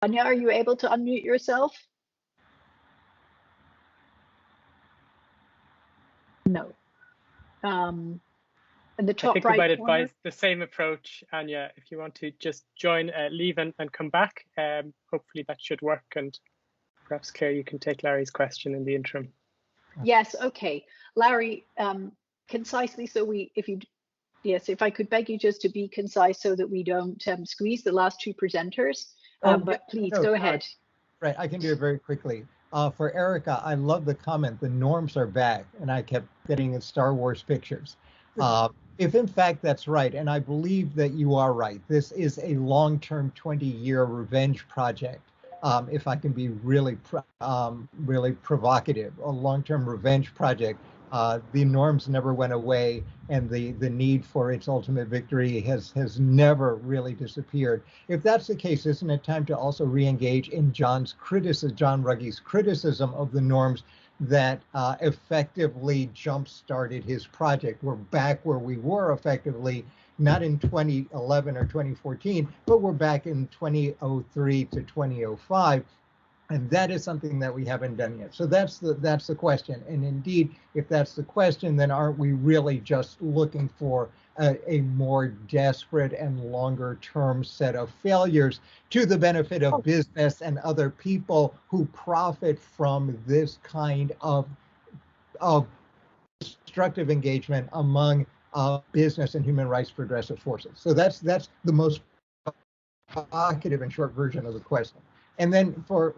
Anja, are you able to unmute yourself? No. In the top right corner. I think we might advise the same approach, Anja. If you want to just join, leave and come back, hopefully that should work. And perhaps, Claire, you can take Larry's question in the interim. Yes, okay. Larry, concisely, so if I could beg you just to be concise so that we don't squeeze the last two presenters, but please go ahead. Right, I can do it very quickly. For Erika, I love the comment, the norms are back, and I kept getting Star Wars pictures. If in fact that's right, and I believe that you are right, this is a long-term 20-year revenge project. If I can be really provocative, a long-term revenge project. The norms never went away, and the need for its ultimate victory has never really disappeared. If that's the case, isn't it time to also re-engage in John Ruggie's criticism of the norms that effectively jump-started his project? We're back where we were effectively, not in 2011 or 2014, but we're back in 2003 to 2005. And that is something that we haven't done yet. So that's the question. And indeed, if that's the question, then aren't we really just looking for a more desperate and longer term set of failures to the benefit of business and other people who profit from this kind of destructive engagement among business and human rights progressive forces? So that's the most provocative and short version of the question. And then for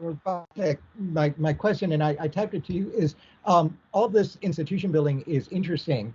my question, and I typed it to you, is all this institution building is interesting,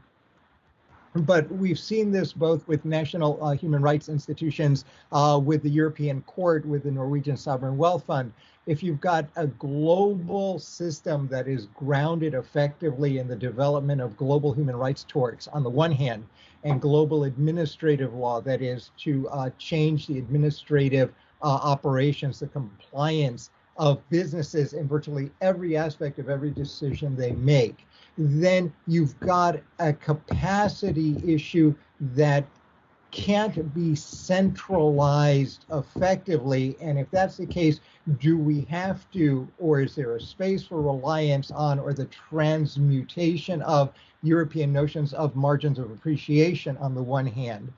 but we've seen this both with national human rights institutions, with the European Court, with the Norwegian Sovereign Wealth Fund. If you've got a global system that is grounded effectively in the development of global human rights torts on the one hand, and global administrative law, that is to change the administrative operations, the compliance of businesses in virtually every aspect of every decision they make, then you've got a capacity issue that can't be centralized effectively. And if that's the case, do we have to, or is there a space for reliance on, or the transmutation of European notions of margins of appreciation on the one hand,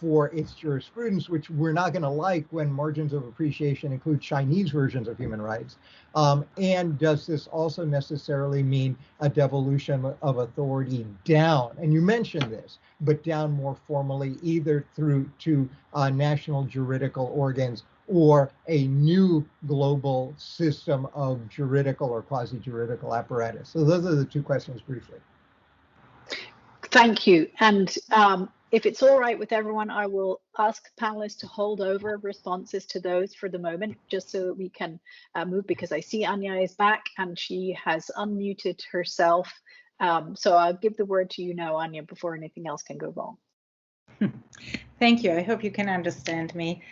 for its jurisprudence, which we're not going to like when margins of appreciation include Chinese versions of human rights? And does this also necessarily mean a devolution of authority down? And you mentioned this, but down more formally, either through to national juridical organs or a new global system of juridical or quasi-juridical apparatus. So those are the two questions briefly. Thank you. And if it's all right with everyone, I will ask panelists to hold over responses to those for the moment, just so that we can move, because I see Anja is back and she has unmuted herself. So I'll give the word to you now, Anja, before anything else can go wrong. Thank you. I hope you can understand me.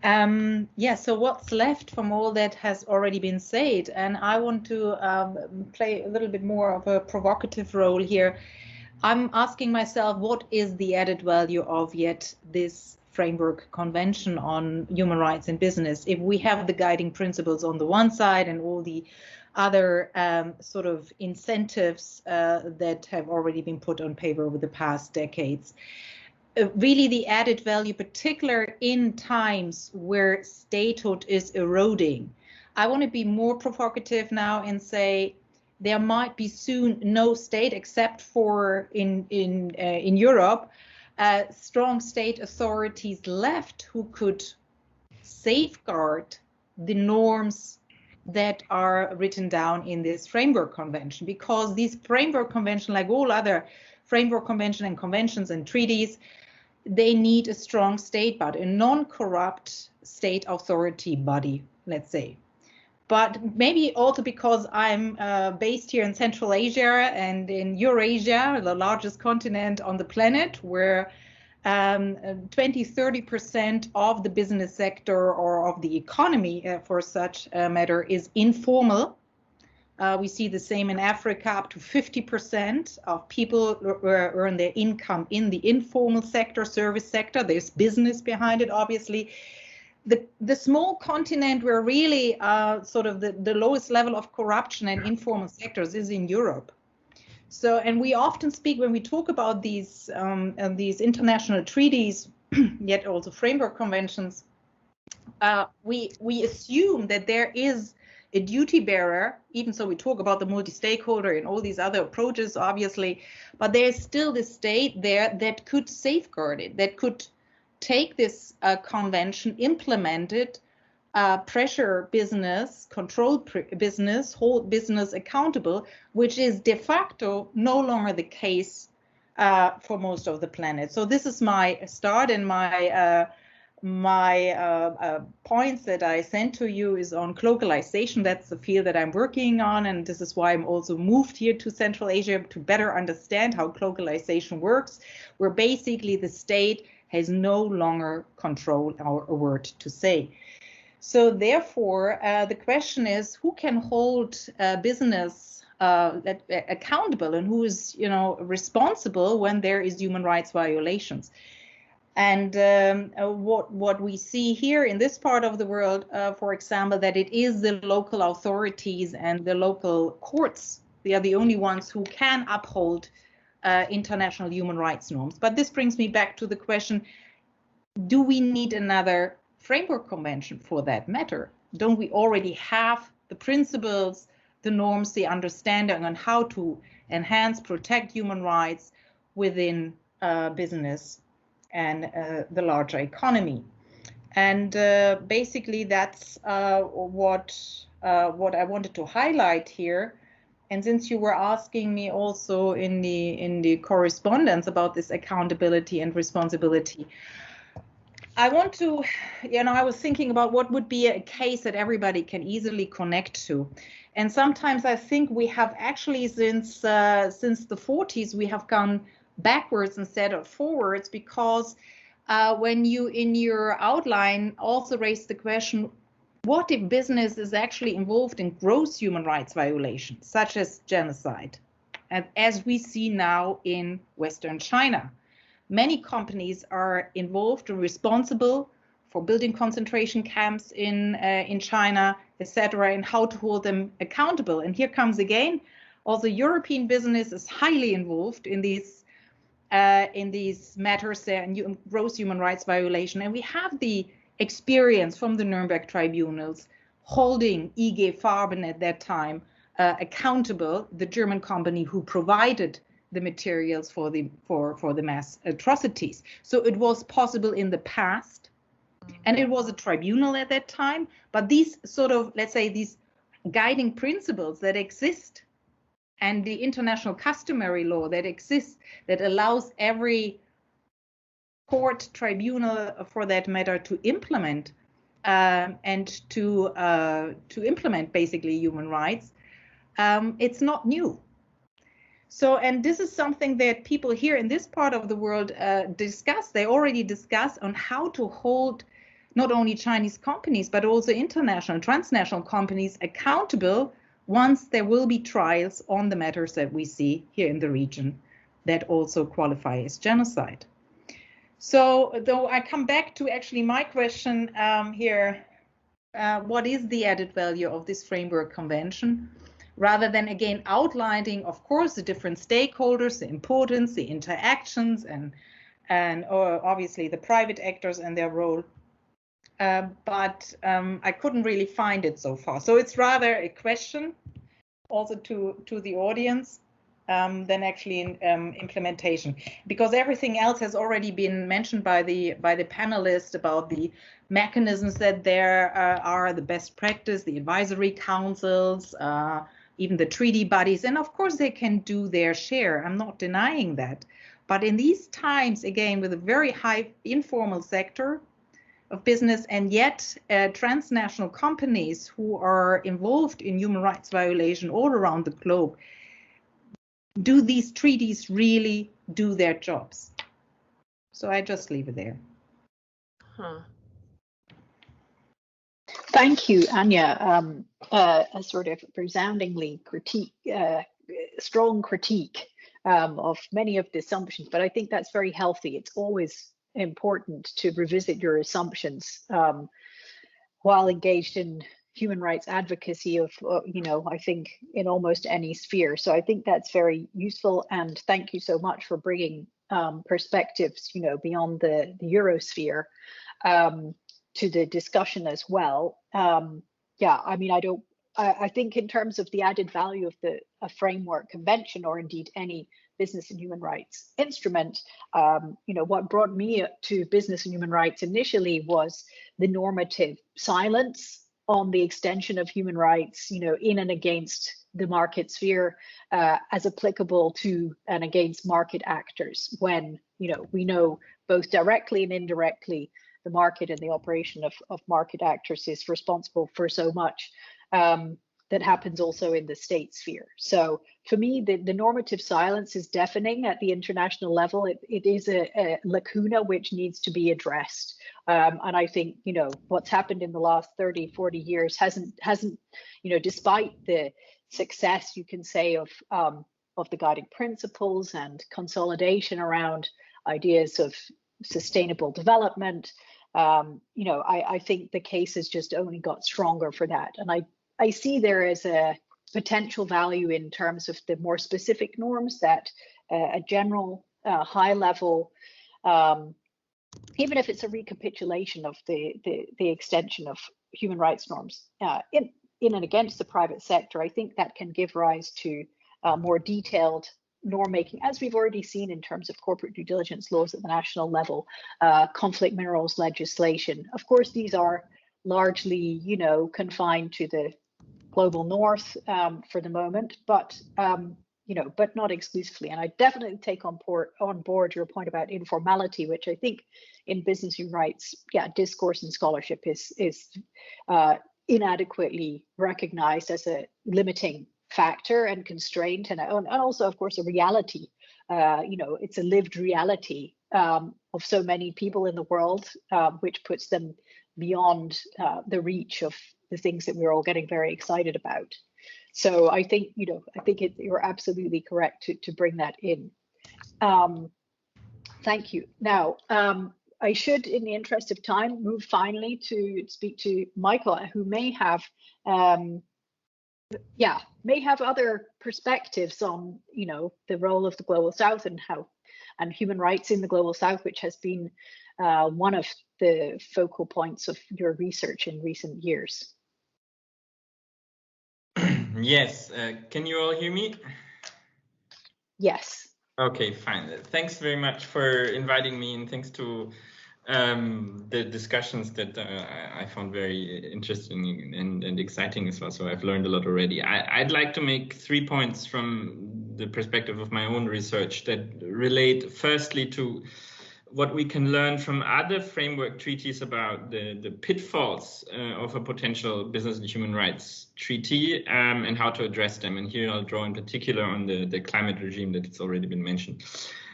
Yeah, so what's left from all that has already been said, and I want to play a little bit more of a provocative role here. I'm asking myself, what is the added value of yet this framework convention on human rights in business if we have the guiding principles on the one side and all the other sort of incentives that have already been put on paper over the past decades? Really the added value, particularly in times where statehood is eroding. I want to be more provocative now and say there might be soon no state, except for in Europe, strong state authorities left who could safeguard the norms that are written down in this framework convention, because these framework convention, like all other framework convention and conventions and treaties, they need a strong state body, a non-corrupt state authority body, let's say. But maybe also because I'm based here in Central Asia and in Eurasia, the largest continent on the planet, where 20–30% of the business sector or of the economy, for such a matter, is informal. We see the same in Africa. Up to 50% of people earn their income in the informal sector, service sector. There's business behind it, obviously. The small continent where really sort of the lowest level of corruption and informal sectors is in Europe. So, and we often speak when we talk about these international treaties, yet also framework conventions, we assume that there is a duty bearer, even so we talk about the multi-stakeholder and all these other approaches, obviously, but there's still the state there that could safeguard it, that could take this convention, implement it, pressure business, control business, hold business accountable, which is de facto no longer the case for most of the planet. So this is my start, and my points that I sent to you is on localization. That's the field that I'm working on, and this is why I'm also moved here to Central Asia to better understand how localization works, where basically the state has no longer control or a word to say. So therefore, the question is, who can hold business accountable, and who is, responsible when there is human rights violations? And what we see here in this part of the world, for example, that it is the local authorities and the local courts. They are the only ones who can uphold international human rights norms. But this brings me back to the question, do we need another framework convention for that matter? Don't we already have the principles, the norms, the understanding on how to enhance, protect human rights within business and the larger economy? And basically that's what I wanted to highlight here. And since you were asking me also in the correspondence about this accountability and responsibility, I want to, I was thinking about what would be a case that everybody can easily connect to. And sometimes I think we have actually since the 40s, we have gone backwards instead of forwards, because when you in your outline also raised the question, what if business is actually involved in gross human rights violations, such as genocide, and as we see now in Western China? Many companies are involved or responsible for building concentration camps in China, etc., and how to hold them accountable. And here comes again Also, European business is highly involved in these matters and gross human rights violation. And we have the experience from the Nuremberg tribunals holding IG Farben at that time accountable, the German company who provided the materials for the mass atrocities. So it was possible in the past, and it was a tribunal at that time. But these sort of, let's say, these guiding principles that exist, and the international customary law that exists, that allows every court, tribunal for that matter, to implement and to implement basically human rights, it's not new. So, and this is something that people here in this part of the world discuss. They already discuss on how to hold not only Chinese companies, but also international, transnational companies accountable once there will be trials on the matters that we see here in the region that also qualify as genocide. So, though I come back to actually my question here, what is the added value of this framework convention? Rather than again outlining, of course, the different stakeholders, the importance, the interactions, and obviously the private actors and their role. But I couldn't really find it so far. So it's rather a question also to the audience than actually in implementation, because everything else has already been mentioned by the panelists about the mechanisms that there are, the best practice, the advisory councils, even the treaty bodies, and of course they can do their share. I'm not denying that. But in these times, again, with a very high informal sector of business, and yet transnational companies who are involved in human rights violation all around the globe, do these treaties really do their jobs? So I just leave it there. Thank you, Anja. A sort of resoundingly strong critique of many of the assumptions, but I think that's very healthy. It's always important to revisit your assumptions while engaged in human rights advocacy of, I think in almost any sphere. So I think that's very useful, and thank you so much for bringing perspectives, beyond the Eurosphere to the discussion as well. I think in terms of the added value of a framework convention, or indeed any business and human rights instrument, what brought me to business and human rights initially was the normative silence on the extension of human rights, in and against the market sphere, as applicable to and against market actors, when, we know both directly and indirectly the market and the operation of market actors is responsible for so much that happens also in the state sphere. So for me, the normative silence is deafening at the international level. It is a lacuna which needs to be addressed. And I think, what's happened in the last 30, 40 years hasn't, despite the success, you can say, of the guiding principles and consolidation around ideas of sustainable development, I think the case has just only got stronger for that. And I see there as a potential value in terms of the more specific norms that a general high level, even if it's a recapitulation of the extension of human rights norms in and against the private sector, I think that can give rise to more detailed norm making, as we've already seen in terms of corporate due diligence laws at the national level, conflict minerals legislation. Of course, these are largely, confined to the global north for the moment, but but not exclusively. And I definitely take on board your point about informality, which I think in business human rights, discourse and scholarship is inadequately recognized as a limiting factor and constraint, and also, of course, a reality. It's a lived reality of so many people in the world, which puts them beyond the reach of the things that we're all getting very excited about. So I think, you're absolutely correct to bring that in. Thank you. Now, I should, in the interest of time, move finally to speak to Michael, who may have may have other perspectives on, you know, the role of the Global South and human rights in the Global South, which has been one of the focal points of your research in recent years. Yes, can you all hear me? Yes. Okay, fine. Thanks very much for inviting me, and thanks to the discussions that I found very interesting and exciting as well. So I've learned a lot already. I'd like to make 3 points from the perspective of my own research that relate firstly to what we can learn from other framework treaties about the pitfalls of a potential business and human rights treaty and how to address them. And here I'll draw in particular on the climate regime that it's already been mentioned.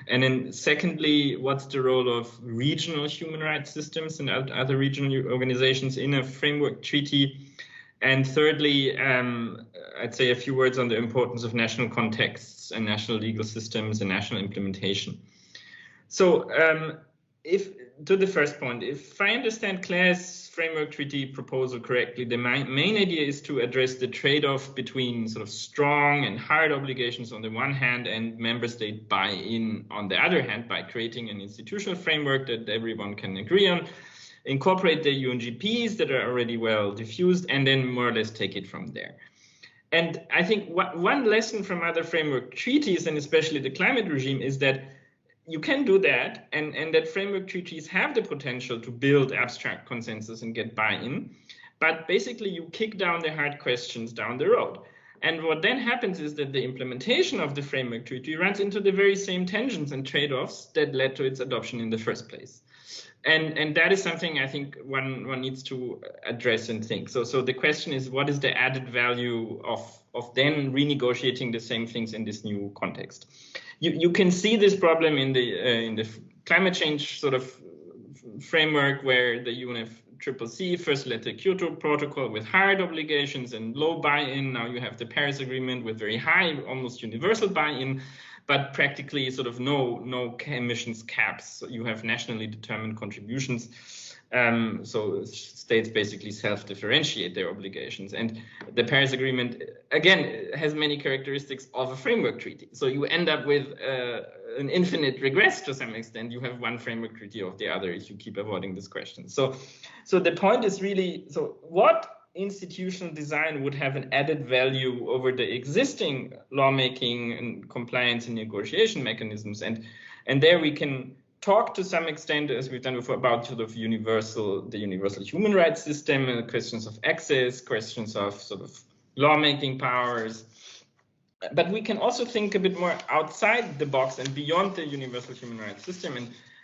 And then secondly, what's the role of regional human rights systems and other regional organizations in a framework treaty? And thirdly, I'd say a few words on the importance of national contexts and national legal systems and national implementation. So if to the first point, if I understand Claire's framework treaty proposal correctly, the main idea is to address the trade-off between sort of strong and hard obligations on the one hand and member state buy-in on the other hand by creating an institutional framework that everyone can agree on, incorporate the UNGPs that are already well diffused, and then more or less take it from there. And I think one lesson from other framework treaties, and especially the climate regime, is that you can do that, and that framework treaties have the potential to build abstract consensus and get buy-in, but basically you kick down the hard questions down the road. And what then happens is that the implementation of the framework treaty runs into the very same tensions and trade-offs that led to its adoption in the first place. And that is something I think one needs to address and think. So the question is, what is the added value of then renegotiating the same things in this new context? You can see this problem in the climate change sort of framework where the UNFCCC first led the Kyoto Protocol with hard obligations and low buy-in. Now you have the Paris Agreement with very high, almost universal buy-in, but practically sort of no emissions caps. So you have nationally determined contributions. So states basically self-differentiate their obligations. And the Paris Agreement, again, has many characteristics of a framework treaty. So you end up with an infinite regress to some extent. You have one framework treaty of the other if you keep avoiding this question. So the point is really, so what institutional design would have an added value over the existing lawmaking and compliance and negotiation mechanisms? And there we can talk to some extent, as we've done before, about sort of the universal human rights system, questions of access, questions of sort of lawmaking powers. But we can also think a bit more outside the box and beyond the universal human rights system.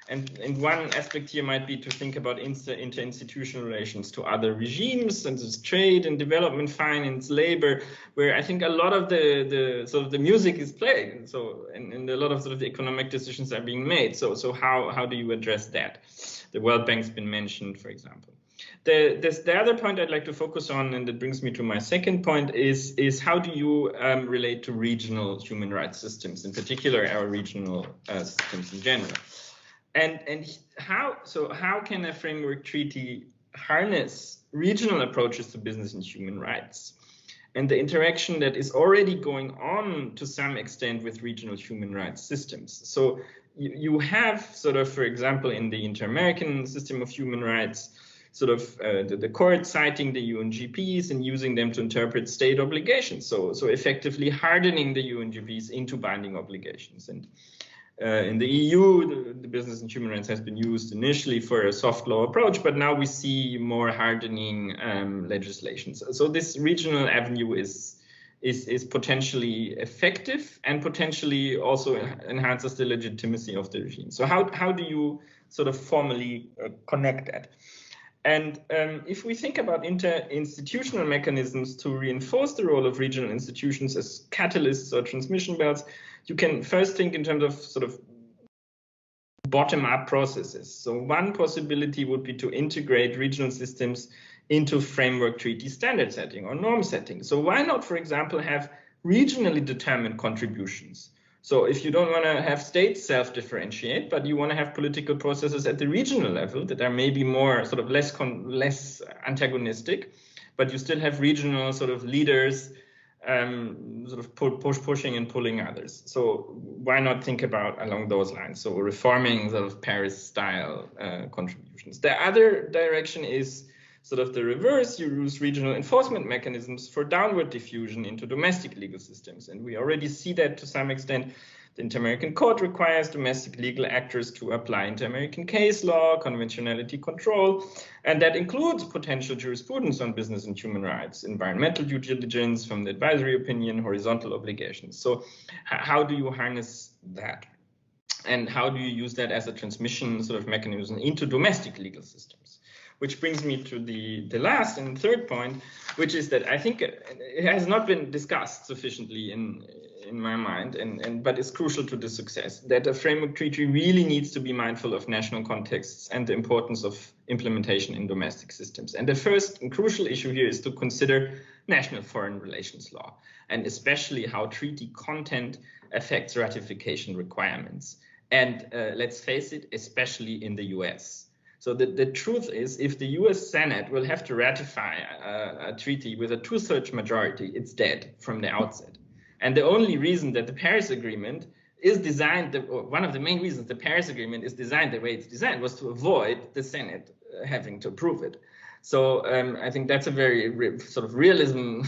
And one aspect here might be to think about inter-institutional relations to other regimes, such as trade and development finance, labor, where I think a lot of the sort of the music is played. So and a lot of sort of the economic decisions are being made. So how do you address that? The World Bank's been mentioned, for example. The other point I'd like to focus on, and that brings me to my second point, is how do you relate to regional human rights systems, in particular our regional systems in general. And how can a framework treaty harness regional approaches to business and human rights and the interaction that is already going on to some extent with regional human rights systems? So you have sort of, for example, in the Inter-American system of human rights, sort of the court citing the UNGPs and using them to interpret state obligations. So effectively hardening the UNGPs into binding obligations. And in the EU, the business and human rights has been used initially for a soft law approach, but now we see more hardening legislation. So this regional avenue is potentially effective and potentially also enhances the legitimacy of the regime. So how do you sort of formally connect that? And if we think about inter-institutional mechanisms to reinforce the role of regional institutions as catalysts or transmission belts, you can first think in terms of sort of bottom-up processes. So one possibility would be to integrate regional systems into framework treaty standard setting or norm setting. So why not, for example, have regionally determined contributions? So if you don't want to have states self-differentiate, but you want to have political processes at the regional level that are maybe more sort of less antagonistic, but you still have regional sort of leaders sort of pushing and pulling others. So why not think about along those lines? So reforming sort of Paris-style contributions. The other direction is sort of the reverse. You use regional enforcement mechanisms for downward diffusion into domestic legal systems. And we already see that to some extent. The Inter-American Court requires domestic legal actors to apply inter-American case law, conventionality control, and that includes potential jurisprudence on business and human rights, environmental due diligence from the advisory opinion, horizontal obligations. So how do you harness that? And how do you use that as a transmission sort of mechanism into domestic legal systems? Which brings me to the last and third point, which is that I think it has not been discussed sufficiently in my mind, but it's crucial to the success, that a framework treaty really needs to be mindful of national contexts and the importance of implementation in domestic systems. And the first and crucial issue here is to consider national foreign relations law, and especially how treaty content affects ratification requirements. And let's face it, especially in the US. So the truth is, if the US Senate will have to ratify a treaty with a 2/3 majority, it's dead from the outset. And the only reason that the Paris Agreement is designed, or one of the main reasons the Paris Agreement is designed the way it's designed, was to avoid the Senate having to approve it. So I think that's a very sort of realism,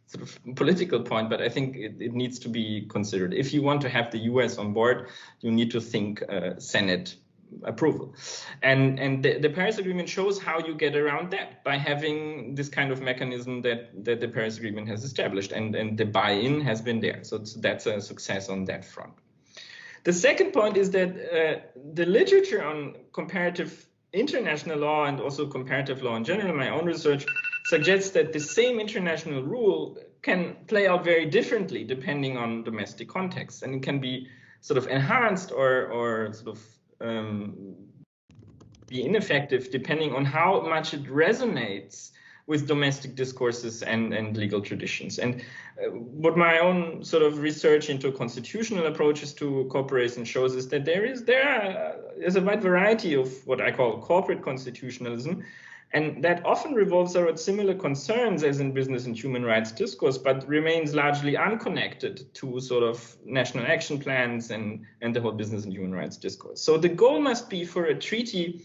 sort of political point, but I think it needs to be considered. If you want to have the US on board, you need to think Senate approval. And the Paris Agreement shows how you get around that by having this kind of mechanism that the Paris Agreement has established, and the buy-in has been there. So that's a success on that front. The second point is that the literature on comparative international law and also comparative law in general, my own research, suggests that the same international rule can play out very differently depending on domestic context, and it can be sort of enhanced or sort of be ineffective depending on how much it resonates with domestic discourses and legal traditions. And what my own sort of research into constitutional approaches to cooperation shows is that there is a wide variety of what I call corporate constitutionalism, and that often revolves around similar concerns as in business and human rights discourse, but remains largely unconnected to sort of national action plans and the whole business and human rights discourse. So the goal must be for a treaty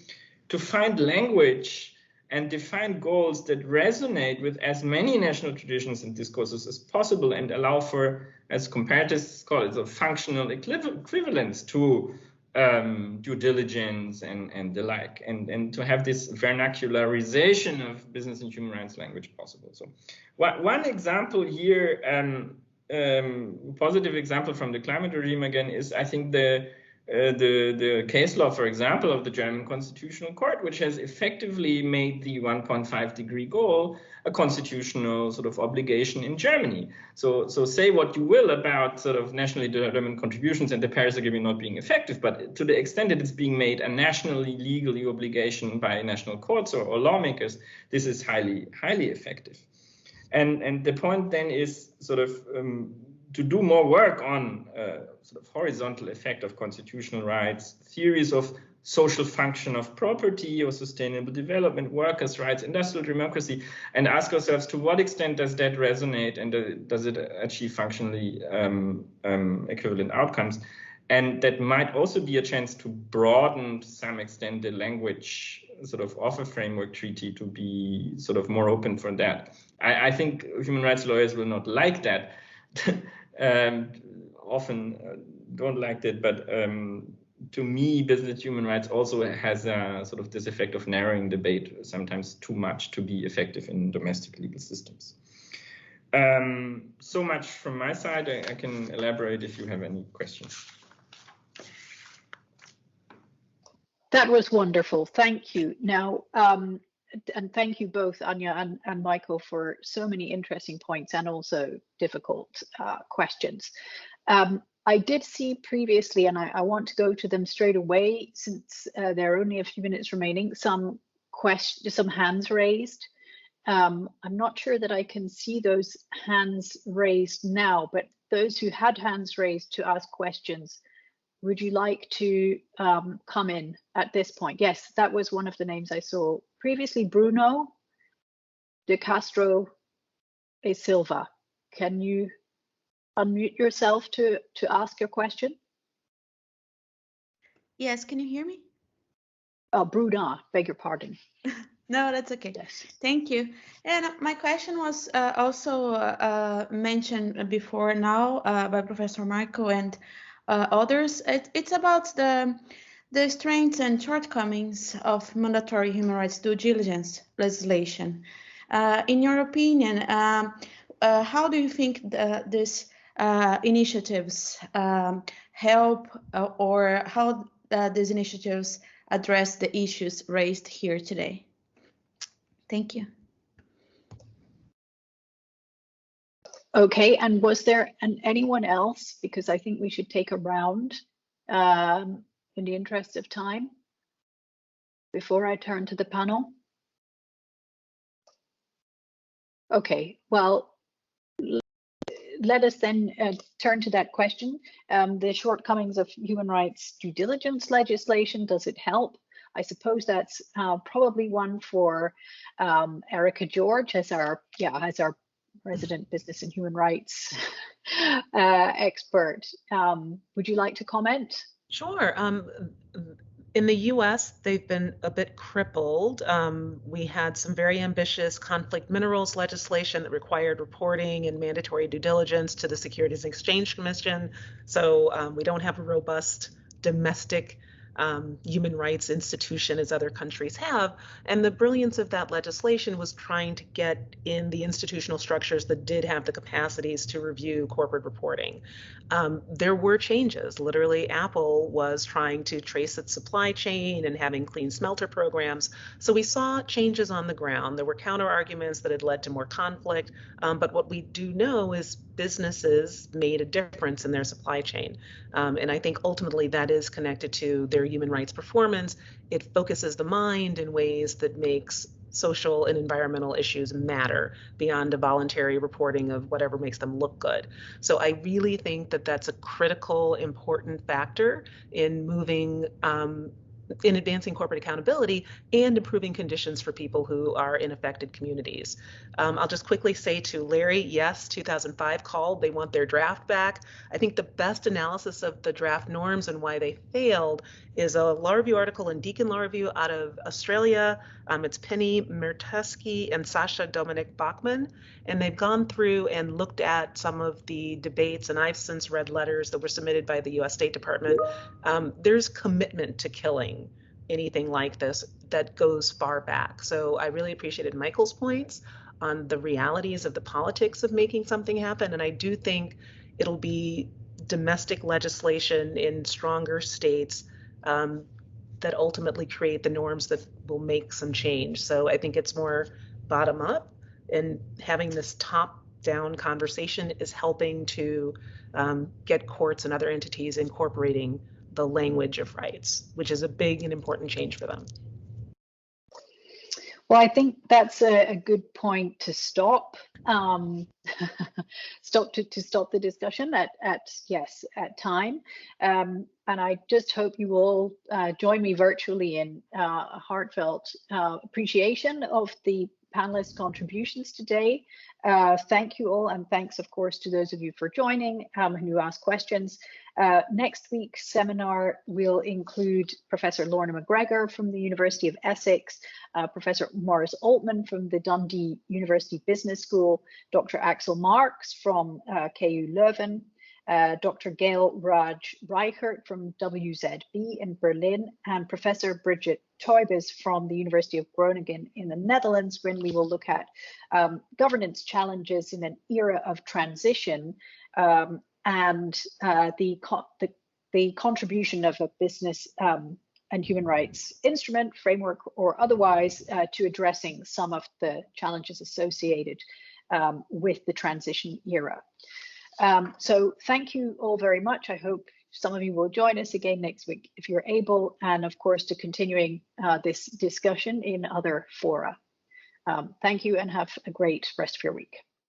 to find language and define goals that resonate with as many national traditions and discourses as possible, and allow for, as comparatists call it, a functional equivalence to due diligence and the like, and to have this vernacularization of business and human rights language possible. So one example here, positive example from the climate regime again, is I think the case law, for example, of the German Constitutional Court, which has effectively made the 1.5 degree goal a constitutional sort of obligation in Germany. So say what you will about sort of nationally determined contributions and the Paris Agreement not being effective, but to the extent that it's being made a nationally legally obligation by national courts or lawmakers, this is highly effective. And the point then is sort of to do more work on sort of horizontal effect of constitutional rights, theories of social function of property or sustainable development, workers' rights, industrial democracy, and ask ourselves to what extent does that resonate and does it achieve functionally equivalent outcomes. And that might also be a chance to broaden to some extent the language sort of a framework treaty to be sort of more open for that. I think human rights lawyers will not like that. Often don't like that, but to me, business human rights also has a sort of this effect of narrowing debate, sometimes too much to be effective in domestic legal systems. So much from my side. I can elaborate if you have any questions. That was wonderful. Thank you. Now, and thank you both, Anja and Michael, for so many interesting points and also difficult questions. I did see previously, and I want to go to them straight away since there are only a few minutes remaining, some hands raised. I'm not sure that I can see those hands raised now, but those who had hands raised to ask questions, would you like to come in at this point? Yes, that was one of the names I saw previously. Bruno de Castro e Silva. can you unmute yourself to ask your question? Yes, can you hear me? Oh, Bruna, beg your pardon. No, that's okay. Yes. Thank you. And my question was also mentioned before now by Professor Michael and others. It's about the strengths and shortcomings of mandatory human rights due diligence legislation. In your opinion, how do you think these initiatives help or how these initiatives address the issues raised here today? Thank you. Okay, and was there anyone else? Because I think we should take a round in the interest of time before I turn to the panel. Okay, well, let us then turn to that question. The shortcomings of human rights due diligence legislation, does it help? I suppose that's probably one for Erika George as our resident business and human rights expert. Would you like to comment? Sure. In the US, they've been a bit crippled. We had some very ambitious conflict minerals legislation that required reporting and mandatory due diligence to the Securities and Exchange Commission. So we don't have a robust domestic human rights institution as other countries have. And the brilliance of that legislation was trying to get in the institutional structures that did have the capacities to review corporate reporting. There were changes. Literally, Apple was trying to trace its supply chain and having clean smelter programs. So we saw changes on the ground. There were counter arguments that had led to more conflict. But what we do know is businesses made a difference in their supply chain. And I think ultimately that is connected to their human rights performance. It focuses the mind in ways that makes social and environmental issues matter beyond a voluntary reporting of whatever makes them look good. So I really think that that's a critical, important factor in moving in advancing corporate accountability and improving conditions for people who are in affected communities. I'll just quickly say to Larry, yes, 2005 called, they want their draft back. I think the best analysis of the draft norms and why they failed is a law review article in Deakin Law Review out of Australia. It's Penny Mertusky and Sasha Dominic Bachman, and they've gone through and looked at some of the debates, and I've since read letters that were submitted by the US State Department. There's commitment to killing anything like this that goes far back. So I really appreciated Michael's points on the realities of the politics of making something happen, and I do think it'll be domestic legislation in stronger states that ultimately create the norms that will make some change. So I think it's more bottom up, and having this top down conversation is helping to get courts and other entities incorporating the language of rights, which is a big and important change for them. Well, I think that's a good point to stop. Stop the discussion at time. And I just hope you all join me virtually in a heartfelt appreciation of the panelists' contributions today. Thank you all, and thanks, of course, to those of you for joining who asked questions. Next week's seminar will include Professor Lorna McGregor from the University of Essex, Professor Maurice Altman from the Dundee University Business School, Dr. Axel Marx from KU Leuven, Dr. Gail Raj Reichert from WZB in Berlin, and Professor Bridget Teubes from the University of Groningen in the Netherlands, when we will look at governance challenges in an era of transition and the contribution of a business and human rights instrument, framework, or otherwise to addressing some of the challenges associated with the transition era. So thank you all very much. I hope some of you will join us again next week if you're able, and of course to continuing this discussion in other fora. Thank you and have a great rest of your week.